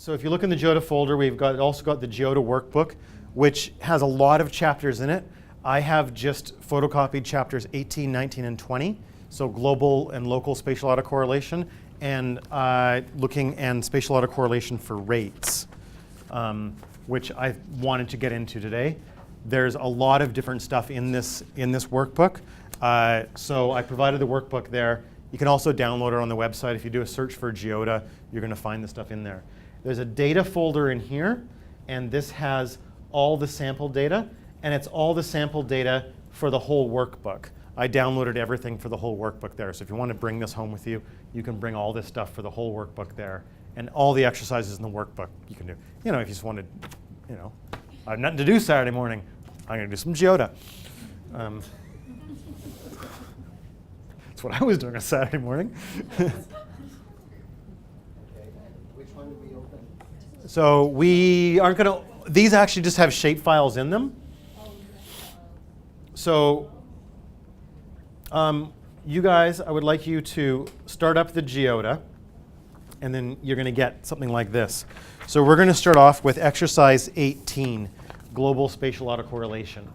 So if you look in the GEODA folder, we've also got the GEODA workbook, which has a lot of chapters in it. I have just photocopied chapters 18, 19, and 20. So global and local spatial autocorrelation, and looking and spatial autocorrelation for rates, which I wanted to get into today. There's a lot of different stuff in this workbook. So I provided the workbook there. You can also download it on the website. If you do a search for GEODA, you're going to find the stuff in there. There's a data folder in here, and this has all the sample data, and it's all the sample data for the whole workbook. I downloaded everything for the whole workbook there. So if you want to bring this home with you, you can bring all this stuff for the whole workbook there. And all the exercises in the workbook you can do. You know, if you just wanted, you know, I have nothing to do Saturday morning, I'm going to do some GEODA. That's what I was doing on Saturday morning. Okay. Which one do we open? So we aren't going to, these actually just have shape files in them. So you guys, I would like you to start up the GEODA, and then you're going to get something like this. So we're going to start off with exercise 18, global spatial autocorrelation.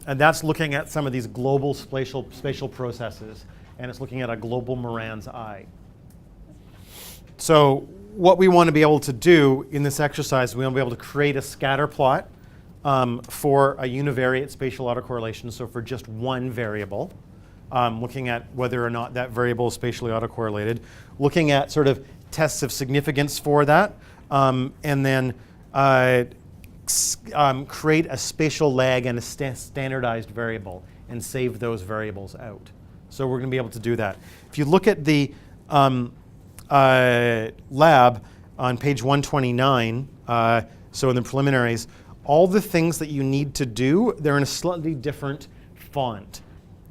And that's looking at some of these global spatial processes, and it's looking at a global Moran's eye. So what we want to be able to do in this exercise, we want to be able to create a scatter plot for a univariate spatial autocorrelation, so for just one variable. Looking at whether or not that variable is spatially autocorrelated, looking at sort of tests of significance for that, and then create a spatial lag and a standardized variable and save those variables out. So we're going to be able to do that. If you look at the lab on page 129, so in the preliminaries, all the things that you need to do, they're in a slightly different font.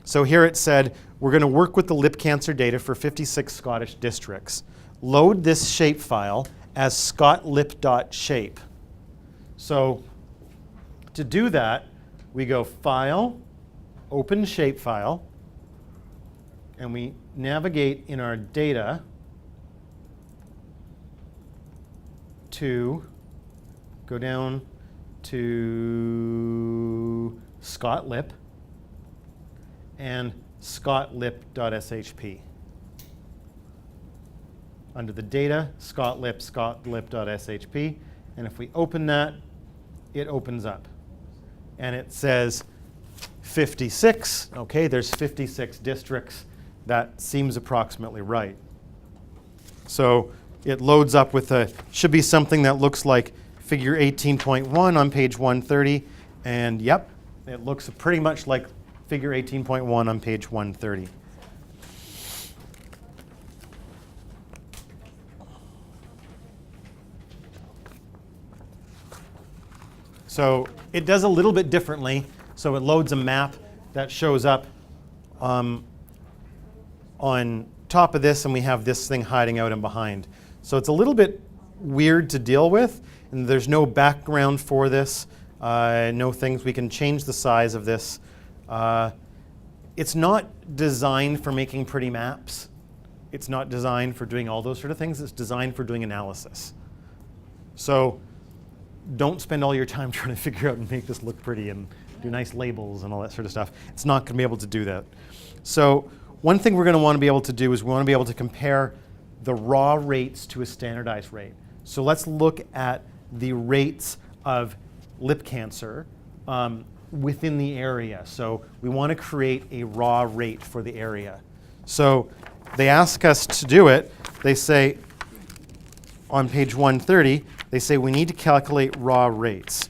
So here it said, we're going to work with the lip cancer data for 56 Scottish districts. Load this shapefile as scotlip.shape. So to do that, we go File, Open Shapefile, and we navigate in our data to go down to scotlip and scotlip.shp. Under the data, scotlip.shp, and if we open that, it opens up. And it says 56. Okay, there's 56 districts. That seems approximately right. So it loads up with should be something that looks like figure 18.1 on page 130. And yep, it looks pretty much like figure 18.1 on page 130. So it does a little bit differently. So it loads a map that shows up on top of this, and we have this thing hiding out and behind. So it's a little bit weird to deal with, and there's no background for this, no things. We can change the size of this. It's not designed for making pretty maps. It's not designed for doing all those sort of things. It's designed for doing analysis. So don't spend all your time trying to figure out and make this look pretty and do nice labels and all that sort of stuff. It's not going to be able to do that. So one thing we're going to want to be able to do is we want to be able to compare the raw rates to a standardized rate. So let's look at the rates of lip cancer within the area. So we want to create a raw rate for the area. So they ask us to do it. They say on page 130, they say we need to calculate raw rates.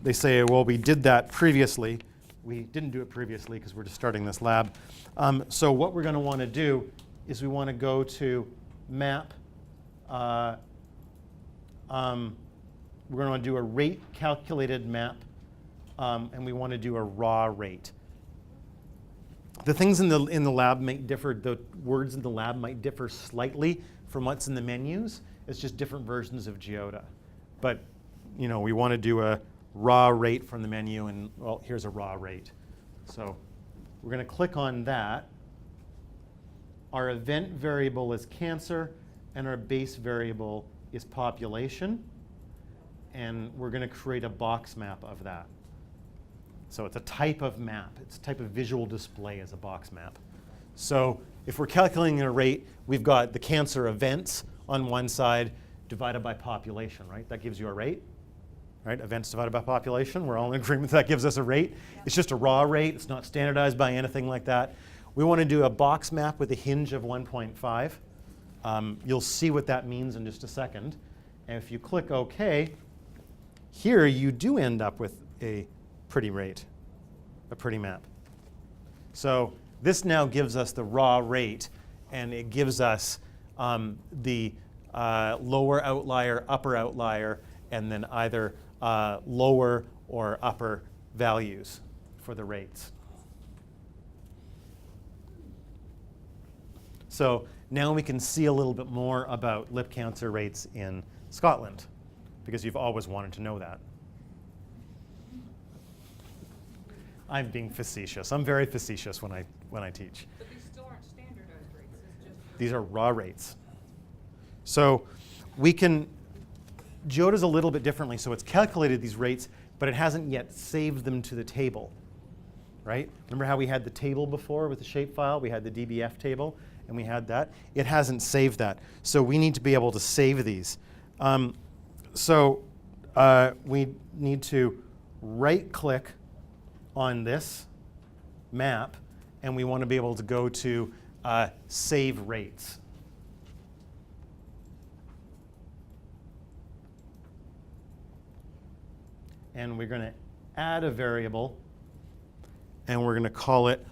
They say, well, we did that previously. We didn't do it previously because we're just starting this lab. So what we're going to want to do is we want to go to map. We're going to want to do a rate calculated map, and we want to do a raw rate. The things in the lab might differ. The words in the lab might differ slightly from what's in the menus. It's just different versions of GEODA. But you know, we want to do a raw rate from the menu, and well, here's a raw rate. So we're going to click on that. Our event variable is cancer, and our base variable is population, and we're going to create a box map of that. So it's a type of map. It's a type of visual display as a box map. So if we're calculating a rate, we've got the cancer events on one side divided by population, right? That gives you a rate, right? Events divided by population. We're all in agreement that gives us a rate. It's just a raw rate. It's not standardized by anything like that. We want to do a box map with a hinge of 1.5. You'll see what that means in just a second. And if you click OK, here you do end up with a pretty rate, a pretty map. So this now gives us the raw rate, and it gives us the lower outlier, upper outlier, and then either lower or upper values for the rates. So now we can see a little bit more about lip cancer rates in Scotland, because you've always wanted to know that. I'm being facetious. I'm very facetious when I teach. But these still aren't standardized rates. It's just These are raw rates. So we can, Joe does a little bit differently. So it's calculated these rates, but it hasn't yet saved them to the table, right? Remember how we had the table before with the shapefile? We had the DBF table, and we had that. It hasn't saved that. So we need to be able to save these. We need to right-click on this map, and we want to be able to go to Save Rates. And we're going to add a variable, and we're going to call it,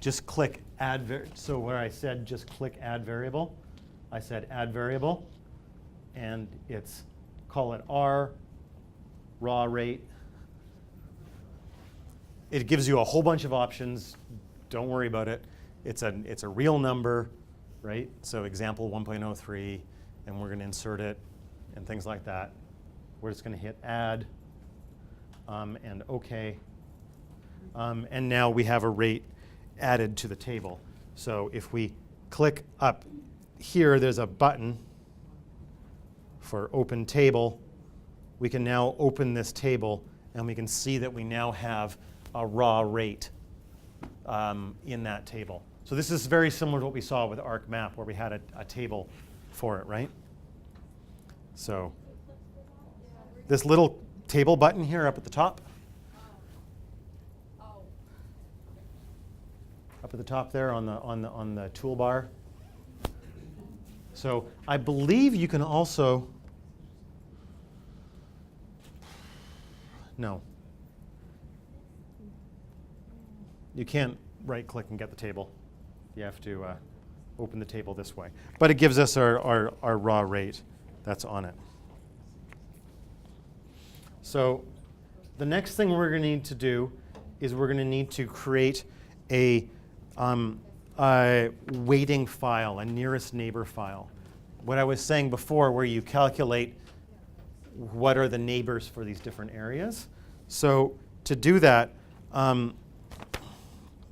just click Add. So where I said just click Add Variable, I said Add Variable, and it's, call it R, raw rate. It gives you a whole bunch of options. Don't worry about it. It's a real number, right? So example 1.03, and we're going to insert it and things like that. We're just going to hit Add and OK. And now we have a rate added to the table. So if we click up here, there's a button for Open Table. We can now open this table, and we can see that we now have a raw rate in that table. So this is very similar to what we saw with ArcMap, where we had a table for it, right? So this little table button here up at the top. Up at the top there on the toolbar. So I believe you can also, no. You can't right-click and get the table. You have to open the table this way. But it gives us our raw rate that's on it. So the next thing we're going to need to do is we're going to need to create a weighting file, a nearest neighbor file. What I was saying before, where you calculate what are the neighbors for these different areas. So to do that,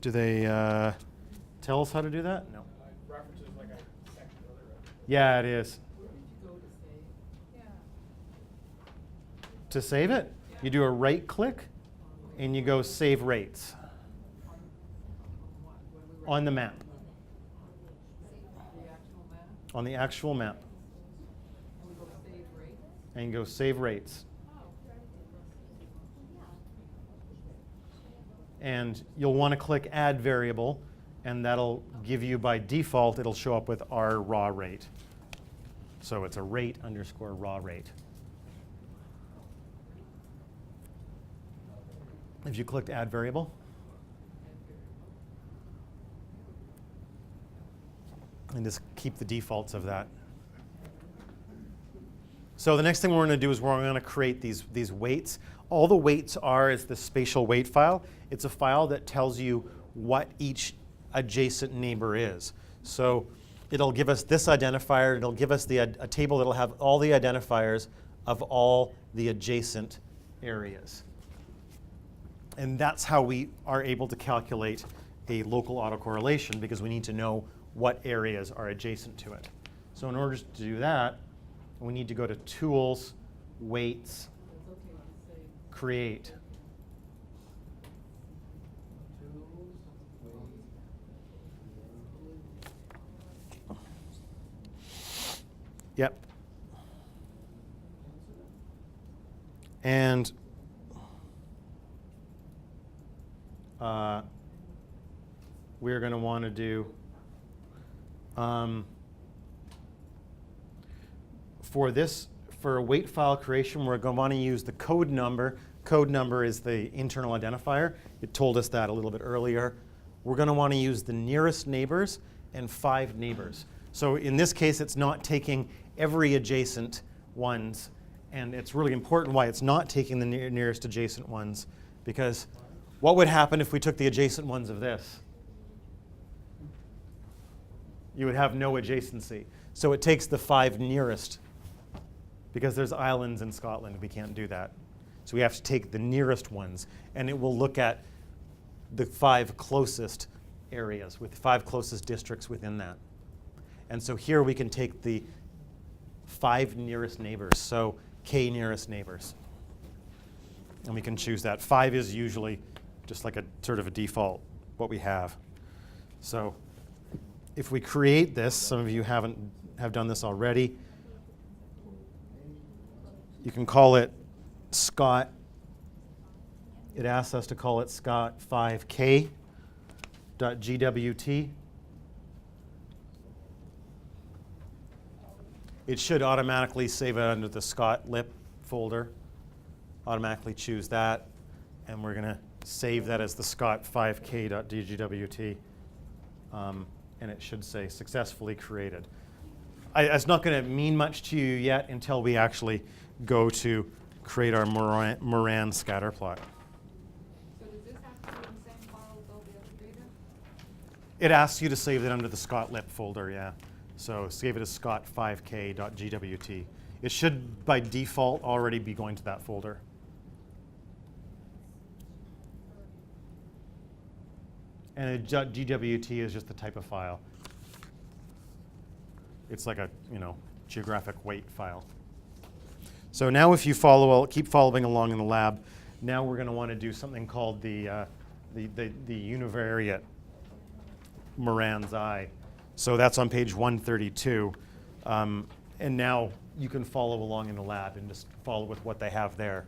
do they tell us how to do that? No. References like a section earlier. Yeah, it is. where did you go to save? Yeah. To save it, you do a right click and you go Save Rates on the map. The actual map. On the actual map. And we go save rates. And you go Save Rates. And you'll want to click Add Variable, and that'll give you, by default, it'll show up with our raw rate. So it's a rate underscore raw rate. If you clicked Add Variable, and just keep the defaults of that. So the next thing we're going to do is we're going to create these weights. All the weights are is the spatial weight file. It's a file that tells you what each adjacent neighbor is. So it'll give us this identifier. It'll give us a table that'll have all the identifiers of all the adjacent areas. And that's how we are able to calculate a local autocorrelation, because we need to know what areas are adjacent to it. So in order to do that, And we need to go to Tools, Weights, It's okay to say. Create. Yep. And we're going to want to do for a weight file creation, we're going to want to use the code number. Code number is the internal identifier. It told us that a little bit earlier. We're going to want to use the nearest neighbors and 5 neighbors. So in this case, it's not taking every adjacent ones. And it's really important why it's not taking the nearest adjacent ones, because what would happen if we took the adjacent ones of this? You would have no adjacency. So it takes the 5 nearest, because there's islands in Scotland. We can't do that. So we have to take the nearest ones, and it will look at the 5 closest areas with 5 closest districts within that. And so here we can take the 5 nearest neighbors, so K nearest neighbors. And we can choose that. 5 is usually just like a sort of a default, what we have. So if we create this, some of you have done this already. You can call it Scott. It asks us to call it Scott 5K.gwt. It should automatically save it under the Scott lip folder. Automatically choose that. And we're going to save that as the Scott 5K.dgwt. And it should say successfully created. It's not going to mean much to you yet until we actually go to create our Moran scatter plot. So does this have to be in the same file with all the other data? It asks you to save it under the Scott lip folder, yeah. So save it as scott5k.gwt. It should, by default, already be going to that folder. And a .gwt is just the type of file. It's like a, geographic weight file. So now if you keep following along in the lab, now we're going to want to do something called the univariate Moran's eye. So that's on page 132. And now you can follow along in the lab and just follow with what they have there.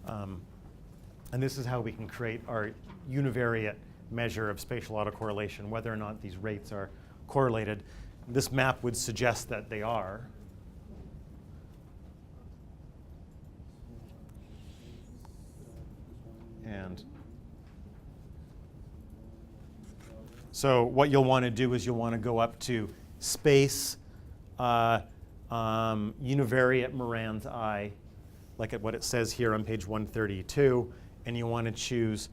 And this is how we can create our univariate measure of spatial autocorrelation, whether or not these rates are correlated. This map would suggest that they are. And so what you'll want to do is you'll want to go up to space univariate Moran's eye, like what it says here on page 132, and you want to choose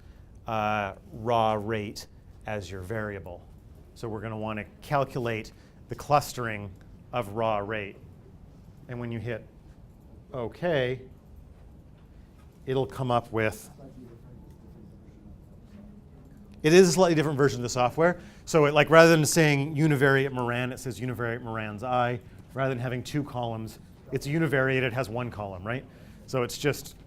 raw rate as your variable. So we're going to want to calculate the clustering of raw rate. And when you hit OK, it'll come up with, it is a slightly different version of the software. So rather than saying univariate Moran, it says univariate Moran's eye. Rather than having 2 columns, it's univariate, it has 1 column, right? So it's just,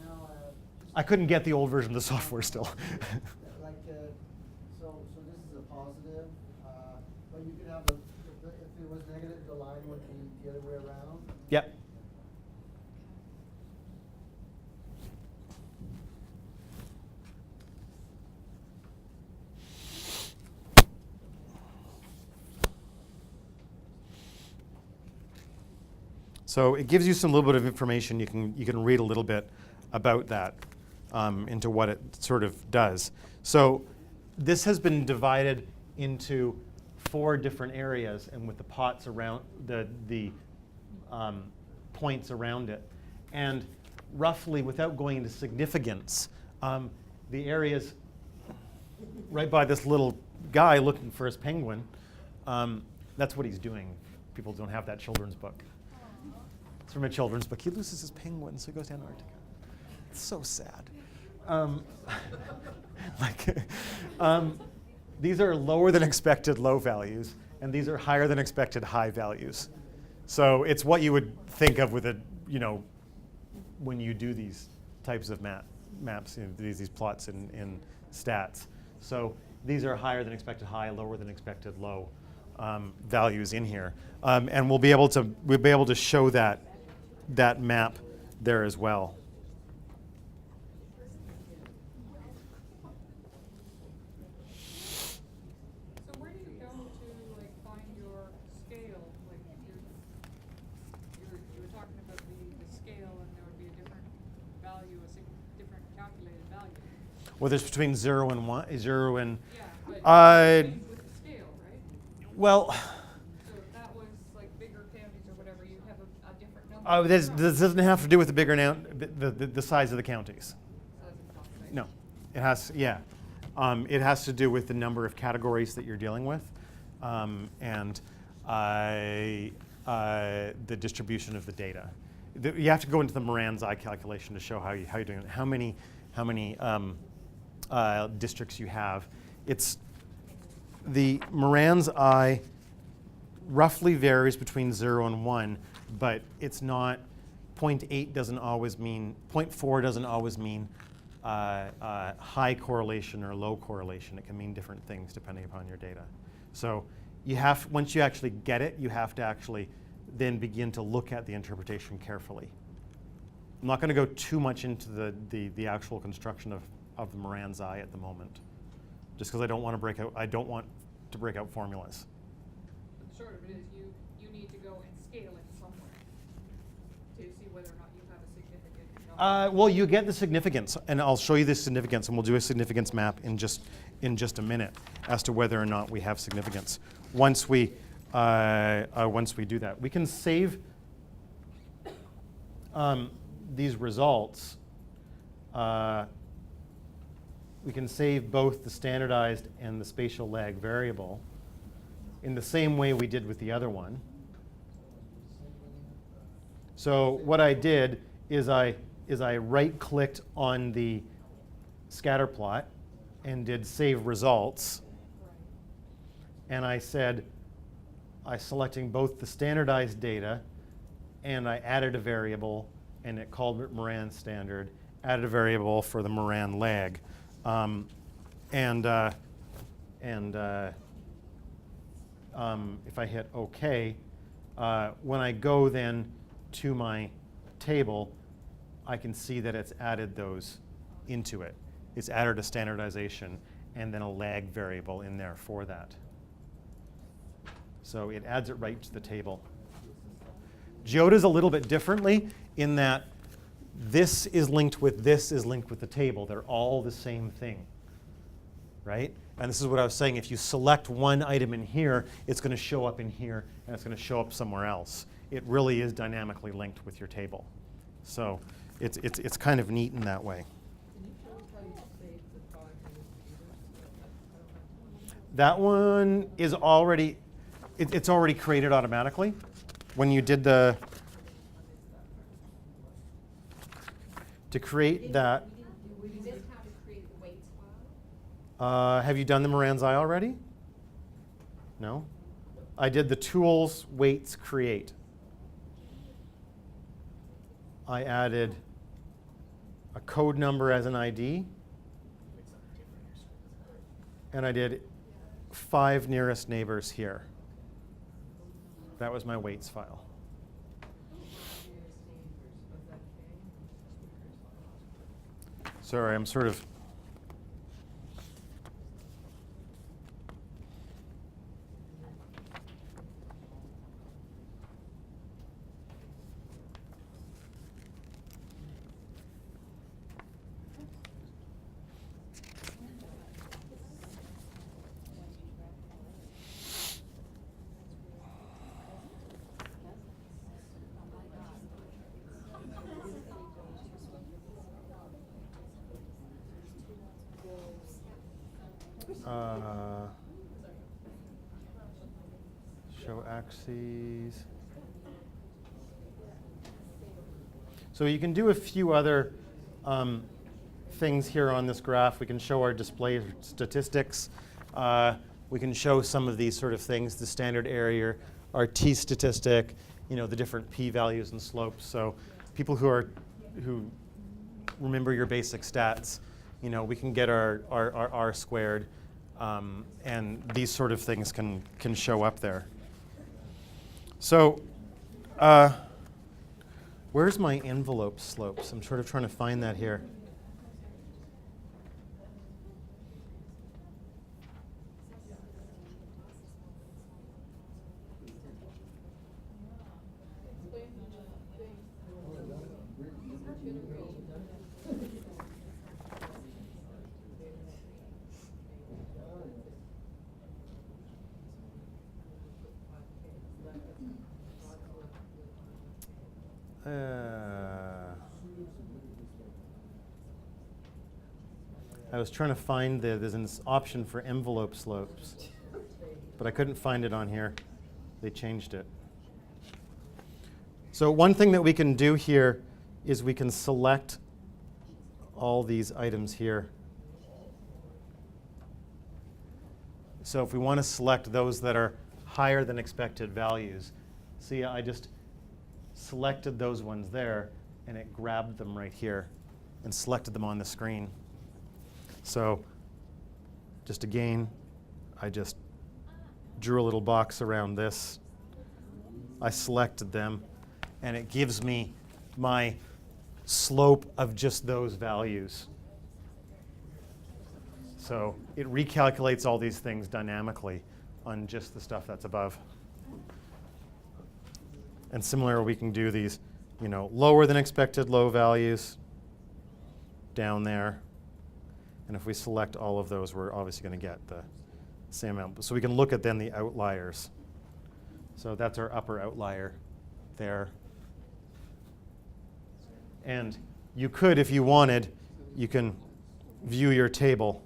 Now, I couldn't get the old version of the software still. so this is a positive, but you could have if it was negative, the line would be the other way around. Yep. So it gives you some little bit of information. You can read a little bit about that into what it sort of does. So this has been divided into 4 different areas, and with the pots around the points around it. And roughly, without going into significance, the areas right by this little guy looking for his penguin, that's what he's doing. People don't have that children's book. It's from a children's book. He loses his penguin, so he goes to Antarctica. It's so sad. These are lower than expected low values, and these are higher than expected high values. So it's what you would think of with a, when you do these types of maps, these plots in stats. So these are higher than expected high, lower than expected low values in here, and we'll be able to show that map there as well. So where do you go to like find your scale? Like you were talking about the scale, and there would be a different value, different calculated value. Well, there's between 0 and 1, 0 and. Yeah, but same with the scale, right? Well. So if that was like bigger counties or whatever, you have a different number. This doesn't have to do with the bigger the size of the counties. No, it has it has to do with the number of categories that you're dealing with, and the distribution of the data. You have to go into the Moran's I calculation to show how you're doing it. How many districts you have. It's the Moran's I roughly varies between 0 and 1, but it's not. 0.8 doesn't always mean, 0.4 doesn't always mean high correlation or low correlation. It can mean different things depending upon your data. So once you actually get it, you have to actually then begin to look at the interpretation carefully. I'm not going to go too much into the actual construction of the Moran's I at the moment, just because I don't want to break out formulas. But the short of it is you need to go and scale it somewhere to see whether or not you have a significant number. Well, you get the significance, and I'll show you the significance, and we'll do a significance map in just a minute as to whether or not we have significance. Once we do that, we can save these results. We can save both the standardized and the spatial lag variable in the same way we did with the other one. So what I did is I right-clicked on the scatter plot and did save results. And I said, selecting both the standardized data, and I added a variable, and it called it Moran standard, added a variable for the Moran lag. If I hit OK, when I go then to my table, I can see that it's added those into it. It's added a standardization and then a lag variable in there for that. So it adds it right to the table. Geoda's a little bit differently in that this is linked with the table. They're all the same thing, right? And this is what I was saying. If you select one item in here, it's going to show up in here, and it's going to show up somewhere else. It really is dynamically linked with your table. So it's kind of neat in that way. Can you show us how you saved the 500 meters? That one is already, it's already created automatically. When you did to create that. We didn't have to create the weights file. Have you done the Moran's I already? No? I did the tools, weights, create. I added a code number as an ID. And I did 5 nearest neighbors here. That was my weights file. Sorry, I'm sort of. Show axes. So you can do a few other things here on this graph. We can show our display statistics. we can show some of these sort of things, the standard area, our t statistic, the different p-values and slopes. So people who remember your basic stats, we can get our r squared, and these sort of things can show up there. So where's my envelope slopes? I'm sort of trying to find that here. I was trying to find there's an option for envelope slopes, but I couldn't find it on here. They changed it. So one thing that we can do here is we can select all these items here. So if we want to select those that are higher than expected values, see, I just selected those ones there, and it grabbed them right here and selected them on the screen. So just again, I just drew a little box around this. I selected them, and it gives me my slope of just those values. So it recalculates all these things dynamically on just the stuff that's above. And similar, we can do these, lower than expected low values down there. And if we select all of those, we're obviously going to get the same amount. So we can look at then the outliers. So that's our upper outlier there. And you could, if you wanted, you can view your table,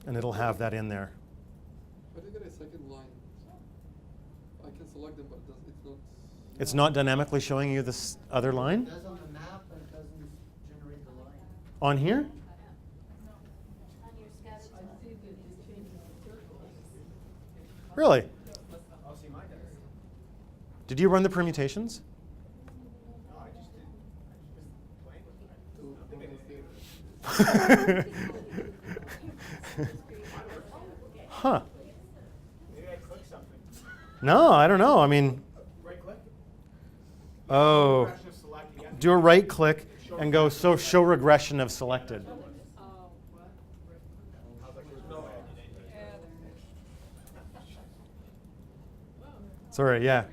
and it'll have that in there. But I get a second line. I can select them, but it's not. It's not dynamically showing you this other line? It does on the map, but it doesn't generate the line. On here? I see that it changes the circles. Really? I'll see mine does. Did you run the permutations? No, I just didn't. I just playing with it. To I don't think I did. Huh. Maybe I clicked something. No, I don't know. I mean, Right click? oh, Regression of select, you have to- do a right click and go show regression of selected. Oh, what? I was like, there's no way I did anything. Yeah, Sorry, yeah.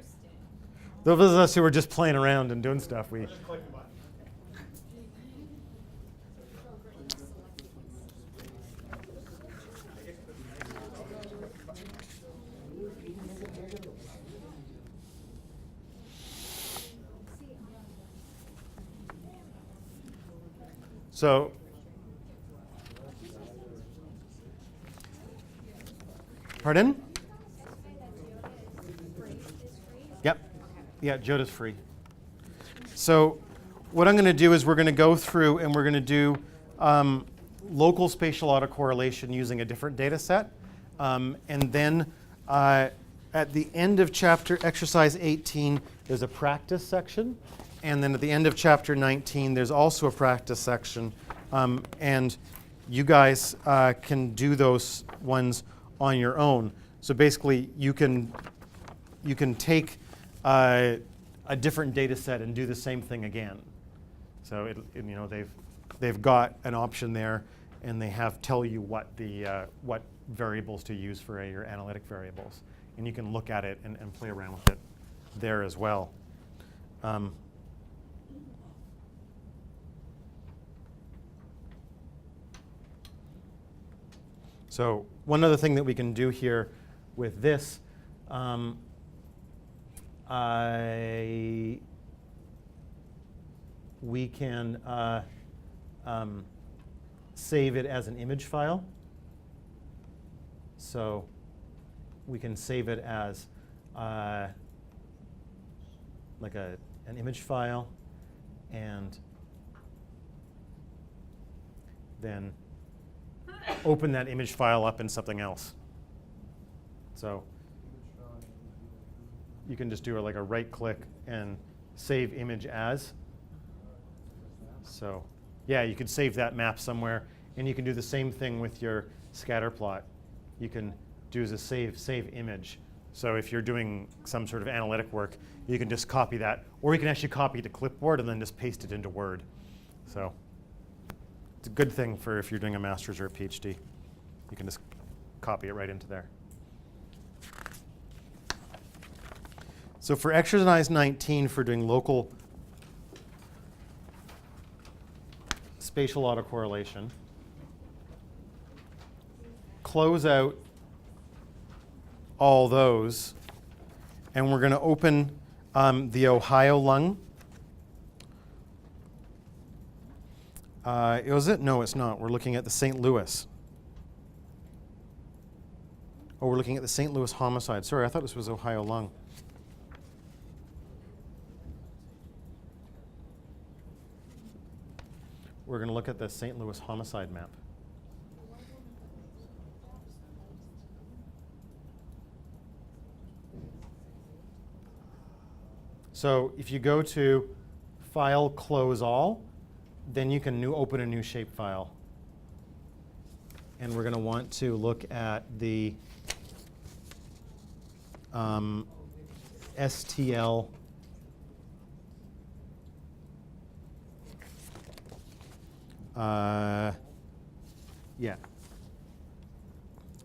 Those of us who were just playing around and doing stuff, we. Just click the button. So, pardon? Yep. Yeah, Joda's free. So what I'm going to do is we're going to go through and we're going to do local spatial autocorrelation using a different data set. And then at the end of chapter exercise 18, there's a practice section. And then at the end of chapter 19, there's also a practice section. And you guys can do those ones on your own. So basically, you can take a different data set and do the same thing again. So they've got an option there, and they tell you what what variables to use for your analytic variables, and you can look at it and play around with it there as well. So one other thing that we can do here with this, we can save it as an image file. So we can save it as like an image file, and then open that image file up in something else. So you can just do like a right click and save image as. So yeah, you could save that map somewhere, and you can do the same thing with your scatter plot. You can do as a save image. So if you're doing some sort of analytic work, you can just copy that, or you can actually copy it to clipboard and then just paste it into Word. So it's a good thing for if you're doing a master's or a PhD. You can just copy it right into there. So for exercise 19, for doing local spatial autocorrelation, close out all those, and we're going to open the Ohio lung. Is it? No, it's not. We're looking at the St. Louis. Oh, we're looking at the St. Louis homicide. Sorry, I thought this was Ohio lung. We're going to look at the St. Louis homicide map. So if you go to File, Close All, then you can open a new shapefile. And we're going to want to look at the STL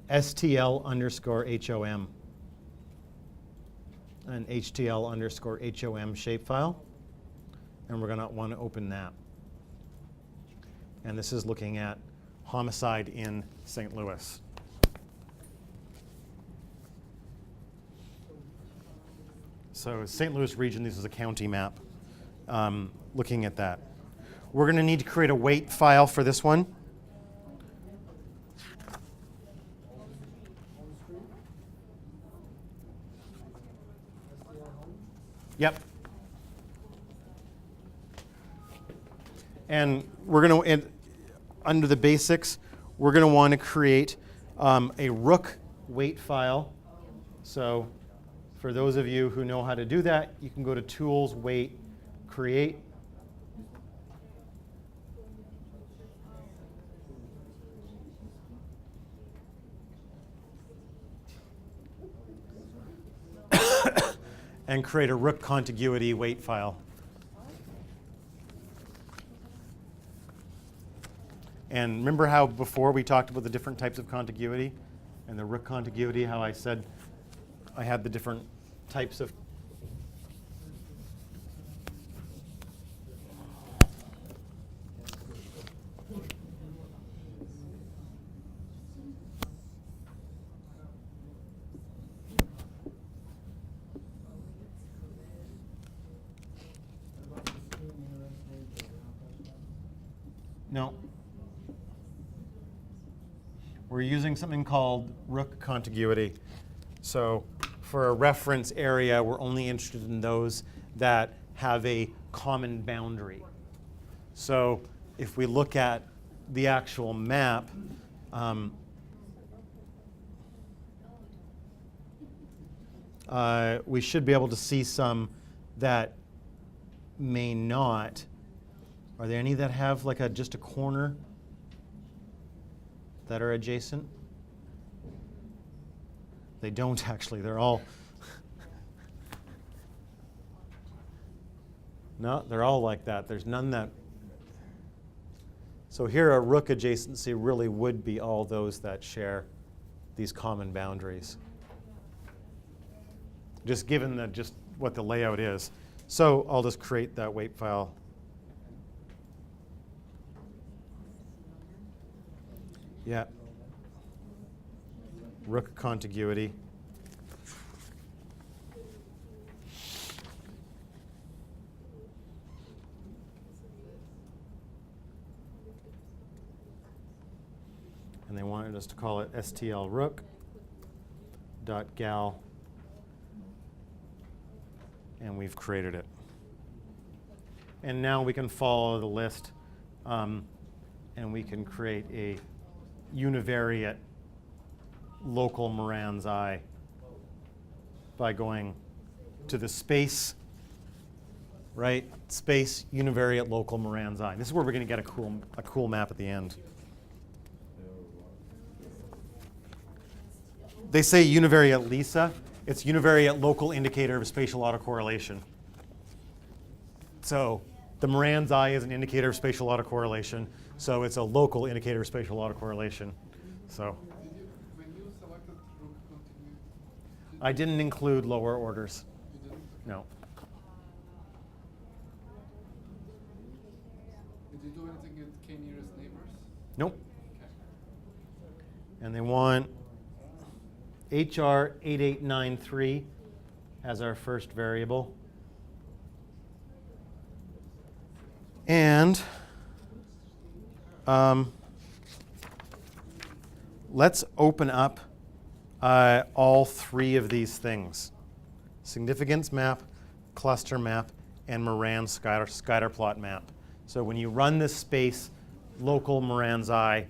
STL underscore HOM. An HTL underscore HOM shapefile, and we're going to want to open that. And this is looking at homicide in St. Louis. So St. Louis region, this is a county map, looking at that. We're going to need to create a weight file for this one. Yep. And we're going to, under the basics, we're going to want to create a Rook weight file. So for those of you who know how to do that, you can go to Tools, Weight, Create. And create a Rook contiguity weight file. And remember how before we talked about the different types of contiguity and the Rook contiguity, how I said I had the different types of. No. We're using something called Rook contiguity. So for a reference area, we're only interested in those that have a common boundary. So if we look at the actual map, we should be able to see some that may not. Are there any that have like just a corner that are adjacent? They don't actually. They're all no, they're all like that. There's none that. So here a Rook adjacency really would be all those that share these common boundaries. Just given just what the layout is. So I'll just create that weight file. Yeah. Rook contiguity. And they wanted us to call it STL-Rook.gal. And we've created it. And now we can follow the list, and we can create a univariate local Moran's eye by going to the space, right? Space univariate local Moran's eye. This is where we're going to get a cool map at the end. They say univariate LISA. It's univariate local indicator of spatial autocorrelation. So the Moran's eye is an indicator of spatial autocorrelation. So it's a local indicator of spatial autocorrelation. So When you selected rook continuity, I didn't include lower orders. you didn't? No. Did you do anything with k nearest neighbors? Nope. Okay. And they want HR 8893 as our first variable. And let's open up all three of these things: significance map, cluster map, and Moran's scatter plot map. So when you run this space local Moran's eye,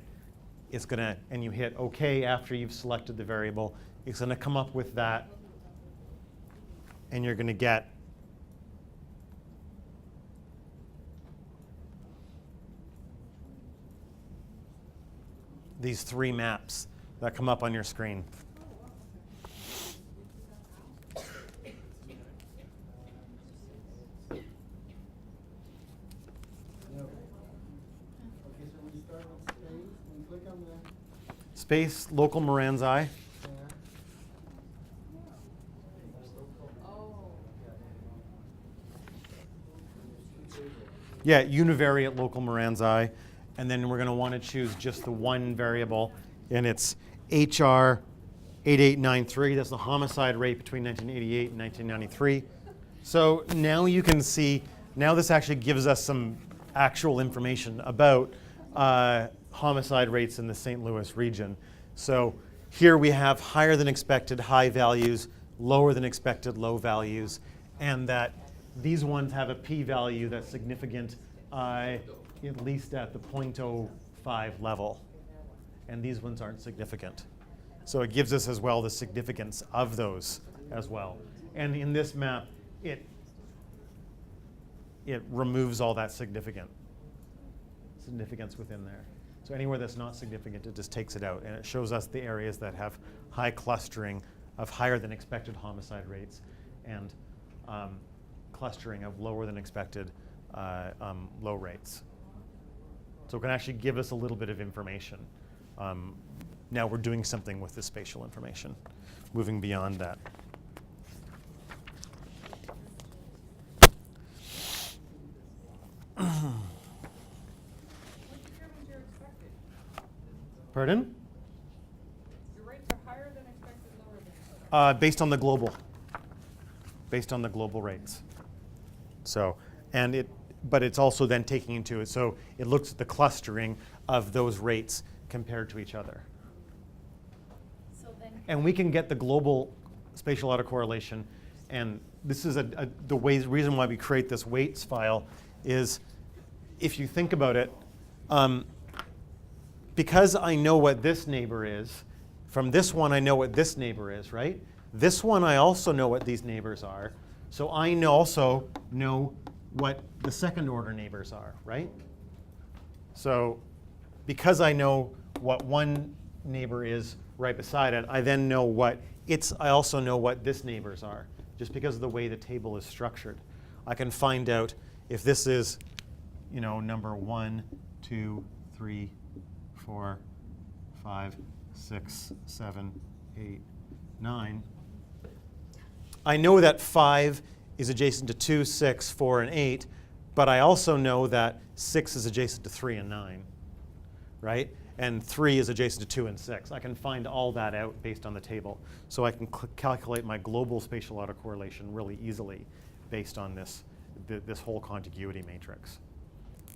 it's going to, and you hit OK after you've selected the variable, it's going to come up with that, and you're going to get these three maps that come up on your screen. No. Okay, so we start with space, we click on the, Space, local Moran's eye. there. Oh. Yeah, univariate local Moran's eye. And then we're going to want to choose just the one variable, and it's HR 8893. That's the homicide rate between 1988 and 1993. So now you can see, now this actually gives us some actual information about homicide rates in the St. Louis region. So here we have higher than expected high values, lower than expected low values, and that these ones have a p-value that's significant at least at the 0.05 level. And these ones aren't significant. So it gives us as well the significance of those as well. And in this map, it removes all that significance within there. So anywhere that's not significant, it just takes it out. And it shows us the areas that have high clustering of higher than expected homicide rates and clustering of lower than expected low rates. So it can actually give us a little bit of information. Now we're doing something with the spatial information, moving beyond that. What determines your expected? Pardon? Your rates are higher than expected, lower than expected. Based on the global. Based on the global rates. So, and but it's also then taking into it, so it looks at the clustering of those rates compared to each other. So then, And we can get the global spatial autocorrelation, and this is the reason why we create this weights file is, if you think about it, because I know what this neighbor is, from this one I know what this neighbor is, right? This one I also know what these neighbors are, so I also know what the second order neighbors are, right? So because I know what one neighbor is right beside it, I then know I also know what this neighbors are, just because of the way the table is structured. I can find out if this is, number 1, 2, 3, 4, 5, 6, 7, 8, 9. I know that 5 is adjacent to 2, 6, 4, and 8, but I also know that 6 is adjacent to 3 and 9, right? And 3 is adjacent to 2 and 6. I can find all that out based on the table. So I can calculate my global spatial autocorrelation really easily based on this whole contiguity matrix.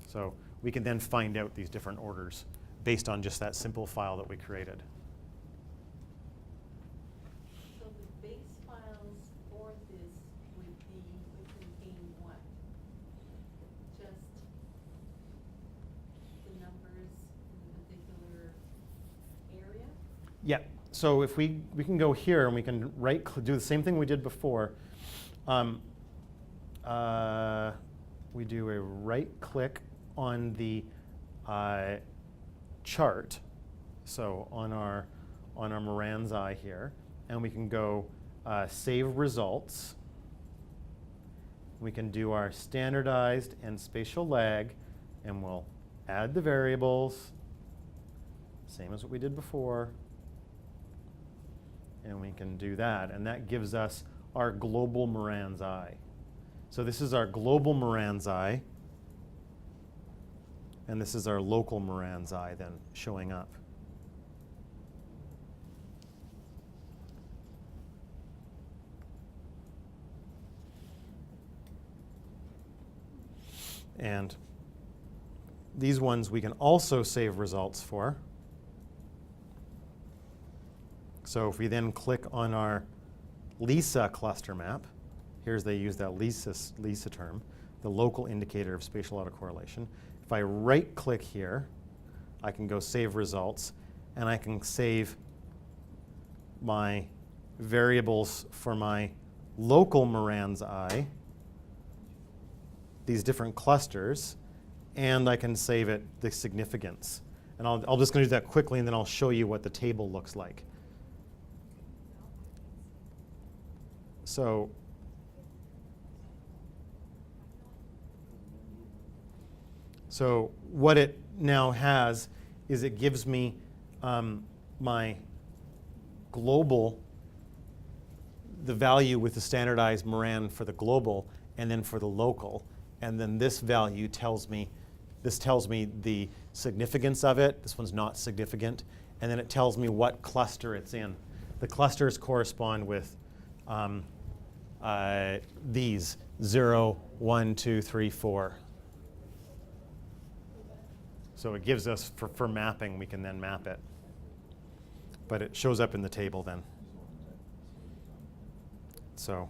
So we can then find out these different orders based on just that simple file that we created. So the base files for this would contain what? Just the numbers in the particular Yeah, so if we can go here and we can do the same thing we did before. We do a right click on the chart, so on our Moran's Eye here, and we can go save results. We can do our standardized and spatial lag, and we'll add the variables, same as what we did before. And we can do that, and that gives us our global Moran's Eye. So this is our global Moran's Eye, and this is our local Moran's Eye then showing up. And these ones we can also save results for. So if we then click on our LISA cluster map, here's they use that LISA term, the local indicator of spatial autocorrelation. If I right click here, I can go save results, and I can save my variables for my local Moran's Eye, these different clusters, and I can save it the significance. And I'll just going to do that quickly, and then I'll show you what the table looks like. So what it now has is it gives me my global, the value with the standardized Moran for the global, and then for the local. And then this value tells me the significance of it. This one's not significant. And then it tells me what cluster it's in. The clusters correspond with these 0, 1, 2, 3, 4. So it gives us, for mapping, we can then map it. But it shows up in the table then. So.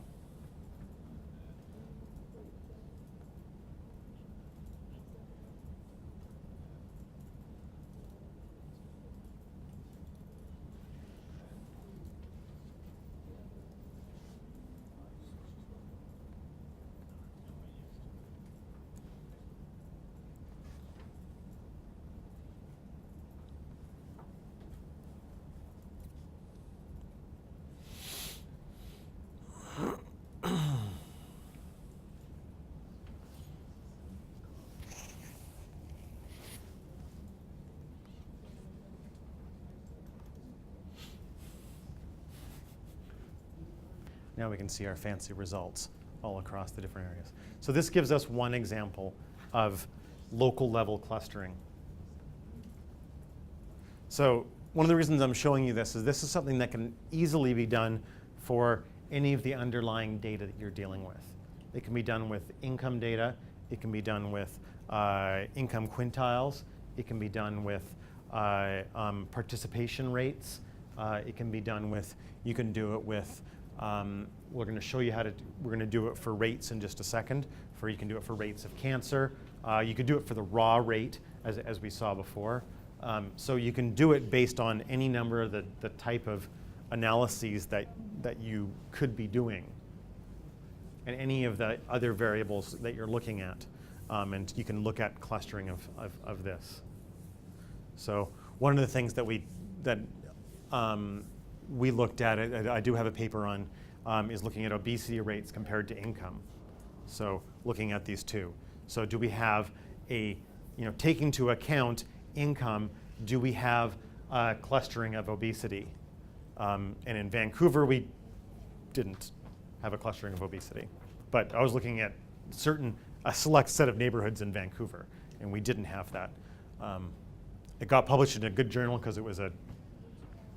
Now we can see our fancy results all across the different areas. So this gives us one example of local level clustering. So one of the reasons I'm showing you this is something that can easily be done for any of the underlying data that you're dealing with. It can be done with income data. It can be done with income quintiles. It can be done with participation rates. It can be done with, you can do it with, we're going to show you how to, we're going to do it for rates in just a second. You can do it for rates of cancer. You could do it for the raw rate, as we saw before. So you can do it based on any number of the type of analyses that you could be doing, and any of the other variables that you're looking at. And you can look at clustering of this. So one of the things that we looked at, I do have a paper on, is looking at obesity rates compared to income. So looking at these two. So do we have taking into account income, do we have clustering of obesity? And in Vancouver, we didn't have a clustering of obesity. But I was looking at a select set of neighborhoods in Vancouver, and we didn't have that. It got published in a good journal because it was an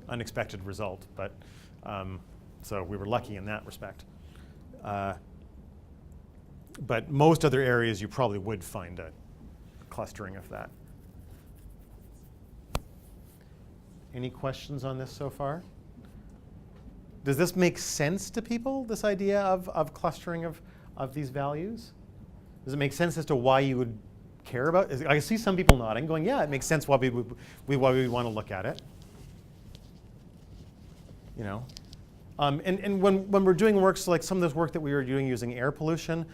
unexpected result, but so we were lucky in that respect. But most other areas, you probably would find a clustering of that. Any questions on this so far? Does this make sense to people, this idea of clustering of these values? Does it make sense as to why you would care about it? I see some people nodding, going, yeah, it makes sense why we would want to look at it. you know. And when we're doing work, so like some of this work that we were doing using air pollution,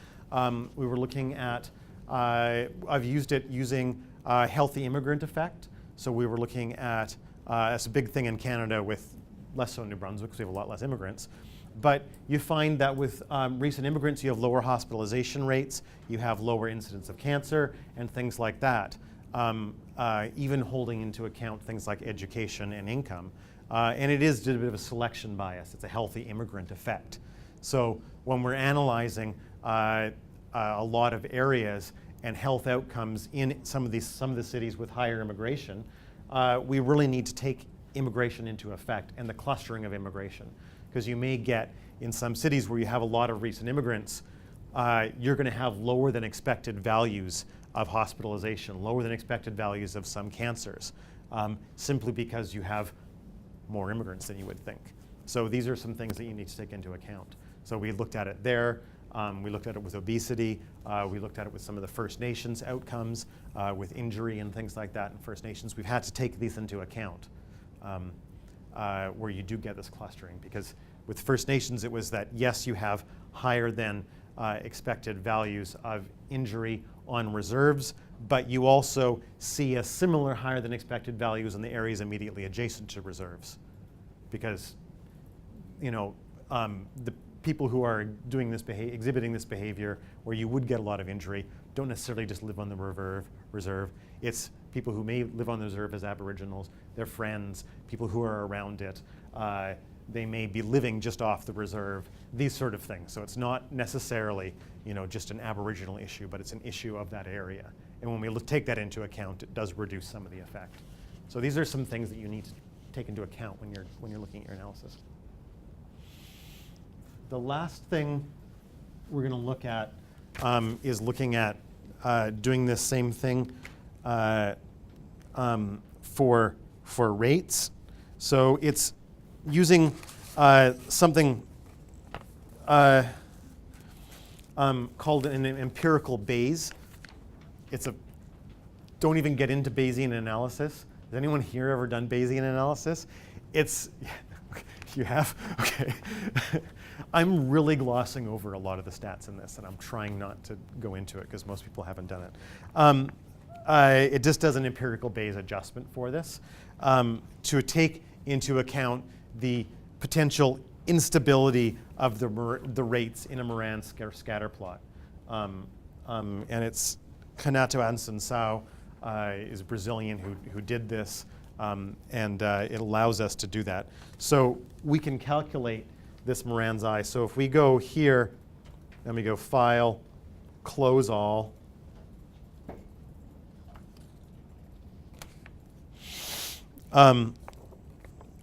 we were looking at, I've used it using healthy immigrant effect. So we were looking at, that's a big thing in Canada with less so in New Brunswick because we have a lot less immigrants. But you find that with recent immigrants, you have lower hospitalization rates, you have lower incidence of cancer, and things like that, even holding into account things like education and income. And it is a bit of a selection bias. It's a healthy immigrant effect. So when we're analyzing a lot of areas and health outcomes in some of the cities with higher immigration, we really need to take immigration into effect and the clustering of immigration. Because you may get in some cities where you have a lot of recent immigrants, you're going to have lower than expected values of hospitalization, lower than expected values of some cancers, simply because you have more immigrants than you would think. So these are some things that you need to take into account. So we looked at it there. We looked at it with obesity. We looked at it with some of the First Nations outcomes, with injury and things like that in First Nations. We've had to take these into account where you do get this clustering. Because with First Nations, it was that, yes, you have higher than expected values of injury on reserves, but you also see a similar higher than expected values in the areas immediately adjacent to reserves. Because, you know, the people who are doing this exhibiting this behavior where you would get a lot of injury don't necessarily just live on the reserve. It's people who may live on the reserve as Aboriginals, their friends, people who are around it. They may be living just off the reserve, these sort of things. So it's not necessarily, you know, just an Aboriginal issue, but it's an issue of that area. And when we take that into account, it does reduce some of the effect. So these are some things that you need to take into account when you're looking at your analysis. The last thing we're going to look at is looking at doing this same thing for rates. So it's using something called an empirical Bayes. Don't even get into Bayesian analysis. Has anyone here ever done Bayesian analysis? You have? Okay. I'm really glossing over a lot of the stats in this, and I'm trying not to go into it because most people haven't done it. It just does an empirical Bayes adjustment for this to take into account the potential instability of the rates in a Moran scatter plot. And it's Kanato Ansensao is a Brazilian who did this, and it allows us to do that. So we can calculate this Moran's eye. So if we go here, and we go File, Close All,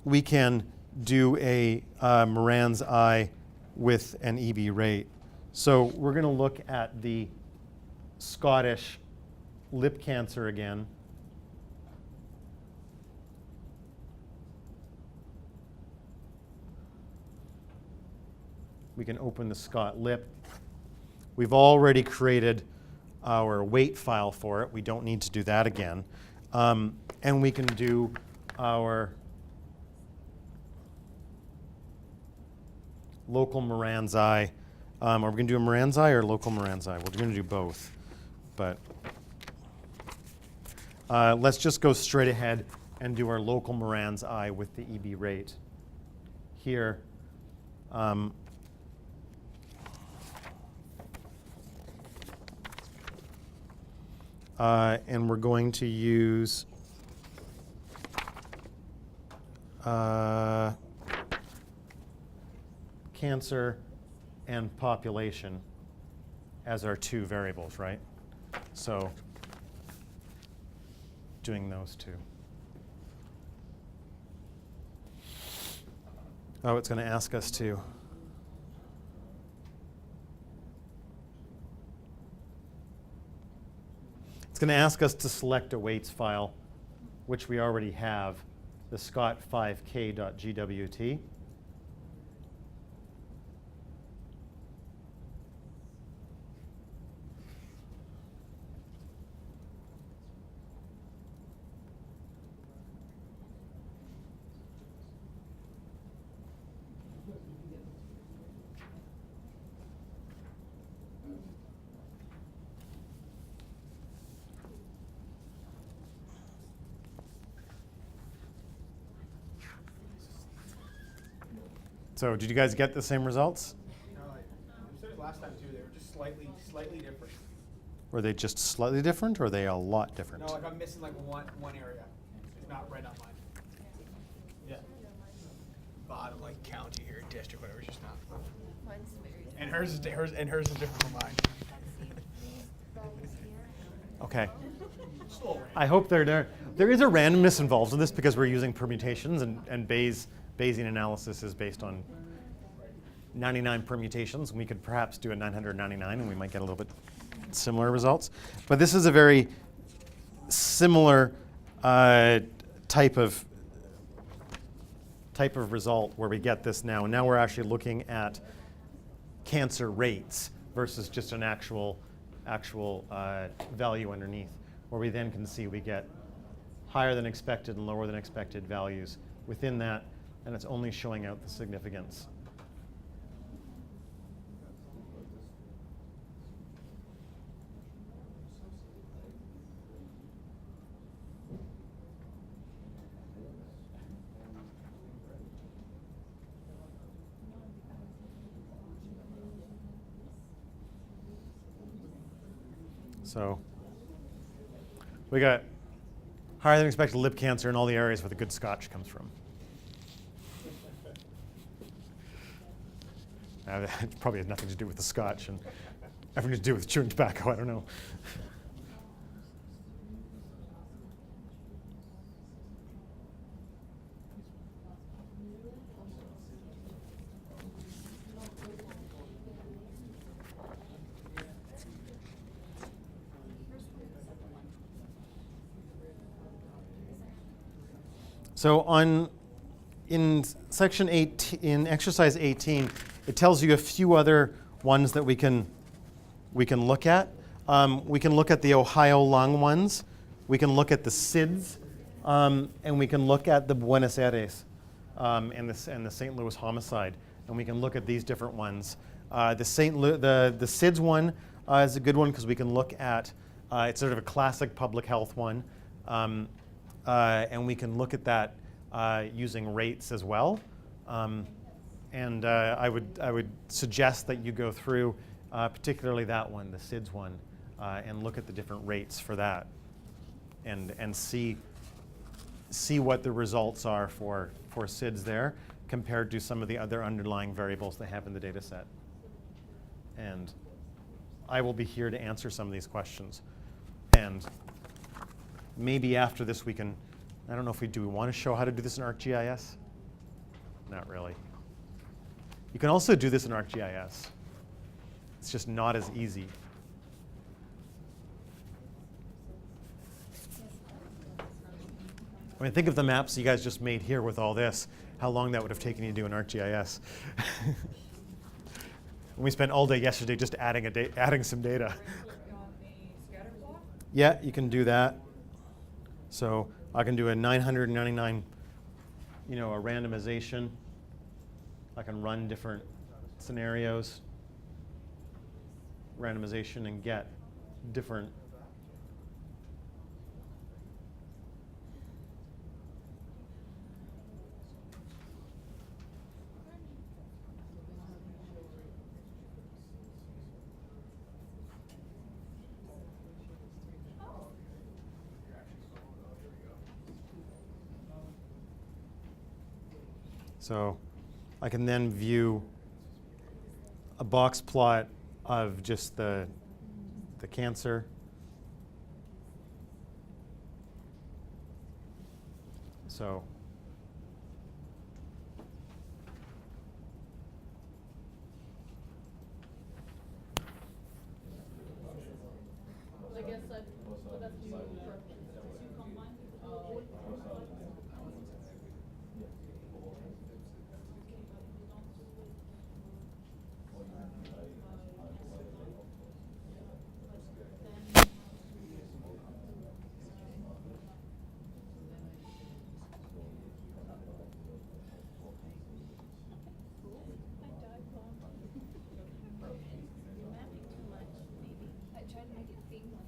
we can do a Moran's eye with an EB rate. So we're going to look at the Scottish lip cancer again. We can open the Scott lip. We've already created our weight file for it. We don't need to do that again. And we can do our local Moran's eye. Are we going to do a Moran's eye or local Moran's eye? We're going to do both. But let's just go straight ahead and do our local Moran's eye with the EB rate. Here, and we're going to use cancer and population as our two variables, right? So doing those two. Oh, it's going to ask us to. It's going to ask us to select a weights file, which we already have, the scott5k.gwt. So did you guys get the same results? No, I said it last time too, they were just slightly different. Were they just slightly different, or are they a lot different? No, like I'm missing like one area. It's not right on mine. Yeah. Bottom, like county or district, whatever, it's just not. Mine's very. And hers is different from mine. Okay. Still random. I hope there is a randomness involved in this because we're using permutations, and Bayesian analysis is based on 99 permutations. We could perhaps do a 999 and we might get a little bit similar results. But this is a very similar type of result where we get this now. And now we're actually looking at cancer rates versus just an actual value underneath, where we then can see we get higher than expected and lower than expected values within that, and it's only showing out the significance. So we got higher than expected lip cancer in all the areas where the good scotch comes from. It probably has nothing to do with the scotch and everything to do with chewing tobacco. I don't know. So in section 8, in exercise 18, it tells you a few other ones that we can look at. We can look at the Ohio lung ones. We can look at the SIDS, and we can look at the Buenos Aires and the St. Louis homicide, and we can look at these different ones. The SIDS one is a good one because we can look at it's sort of a classic public health one. And we can look at that using rates as well. And I would suggest that you go through particularly that one, the SIDS one, and look at the different rates for that, and see what the results are for SIDS there compared to some of the other underlying variables they have in the data set. And I will be here to answer some of these questions. And maybe after this we can, I don't know if we want to show how to do this in ArcGIS? Not really. You can also do this in ArcGIS. It's just not as easy. I mean, think of the maps you guys just made here with all this, how long that would have taken you to do in ArcGIS. We spent all day yesterday just adding some data. On the scatter plot? Yeah, you can do that. So I can do a 999, a randomization. I can run different scenarios, randomization, and get different. So I can then view a box plot of just the cancer. So I guess that's you for combine. I tried to make it seamless.